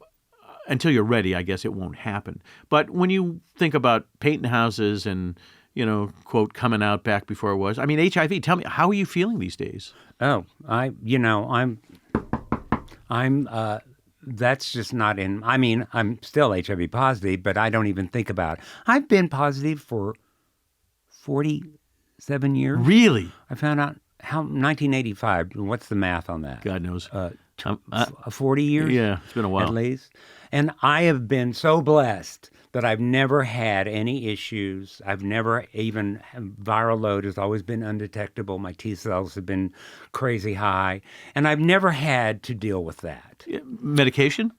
until you're ready, I guess it won't happen. But when you think about painting houses and, quote, coming out back before it was, I mean, HIV, tell me, how are you feeling these days?
Oh, that's just not in, I'm still HIV positive, but I don't even think about it. I've been positive for 47 years.
Really?
I found out 1985, what's the math on that?
God knows.
40 years?
Yeah, it's been a while.
At least. And I have been so blessed that I've never had any issues. I've never even, viral load has always been undetectable. My T cells have been crazy high. And I've never had to deal with that.
Medication?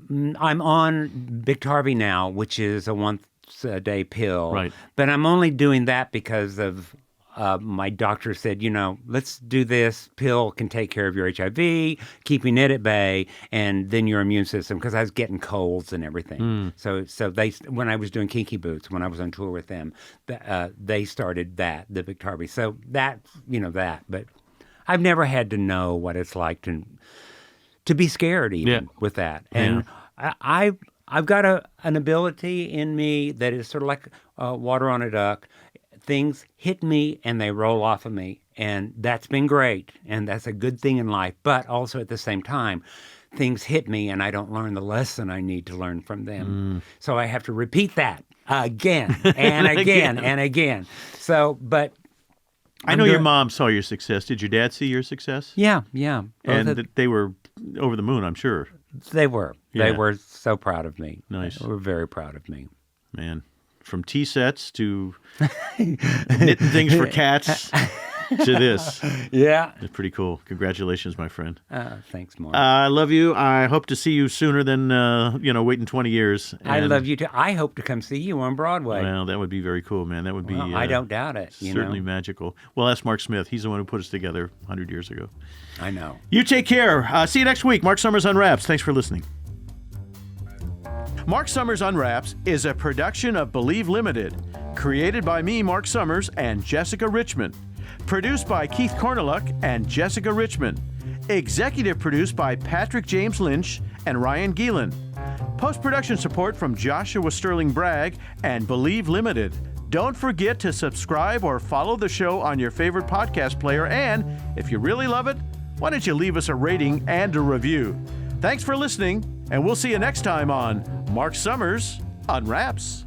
I'm on Biktarvy now, which is a once-a-day pill.
Right.
But I'm only doing that because of my doctor said, let's do this. Pill can take care of your HIV, keeping it at bay, and then your immune system, because I was getting colds and everything. So they, when I was doing Kinky Boots, when I was on tour with them, they started the Biktarvy. So that. But I've never had to know what it's like to be scared even with that. And I've got an ability in me that is sort of like water on a duck. Things hit me and they roll off of me. And that's been great. And that's a good thing in life. But also at the same time, things hit me and I don't learn the lesson I need to learn from them. So I have to repeat that again and again and again. So, but
I know your mom saw your success. Did your dad see your success?
Yeah.
And they were over the moon, I'm sure.
They were.
Yeah.
They were so proud of me.
Nice.
They were very proud of me.
Man, from tea sets to knitting things for cats to this.
Yeah.
It's pretty cool. Congratulations, my friend.
Thanks, Mark.
I love you. I hope to see you sooner than, waiting 20 years.
I love you too. I hope to come see you on Broadway.
Well, that would be very cool, man. That would be...
I don't doubt it.
Certainly magical. Well, that's Mark Smith. He's the one who put us together 100 years ago.
I know.
You take care. See you next week. Mark Summers Unwraps. Thanks for listening. Mark Summers Unwraps is a production of Believe Limited, created by me, Mark Summers, and Jessica Richmond. Produced by Keith Korneluk and Jessica Richmond. Executive produced by Patrick James Lynch and Ryan Geelan. Post-production support from Joshua Sterling Bragg and Believe Limited. Don't forget to subscribe or follow the show on your favorite podcast player, and if you really love it, why don't you leave us a rating and a review? Thanks for listening, and we'll see you next time on Mark Summers Unwraps.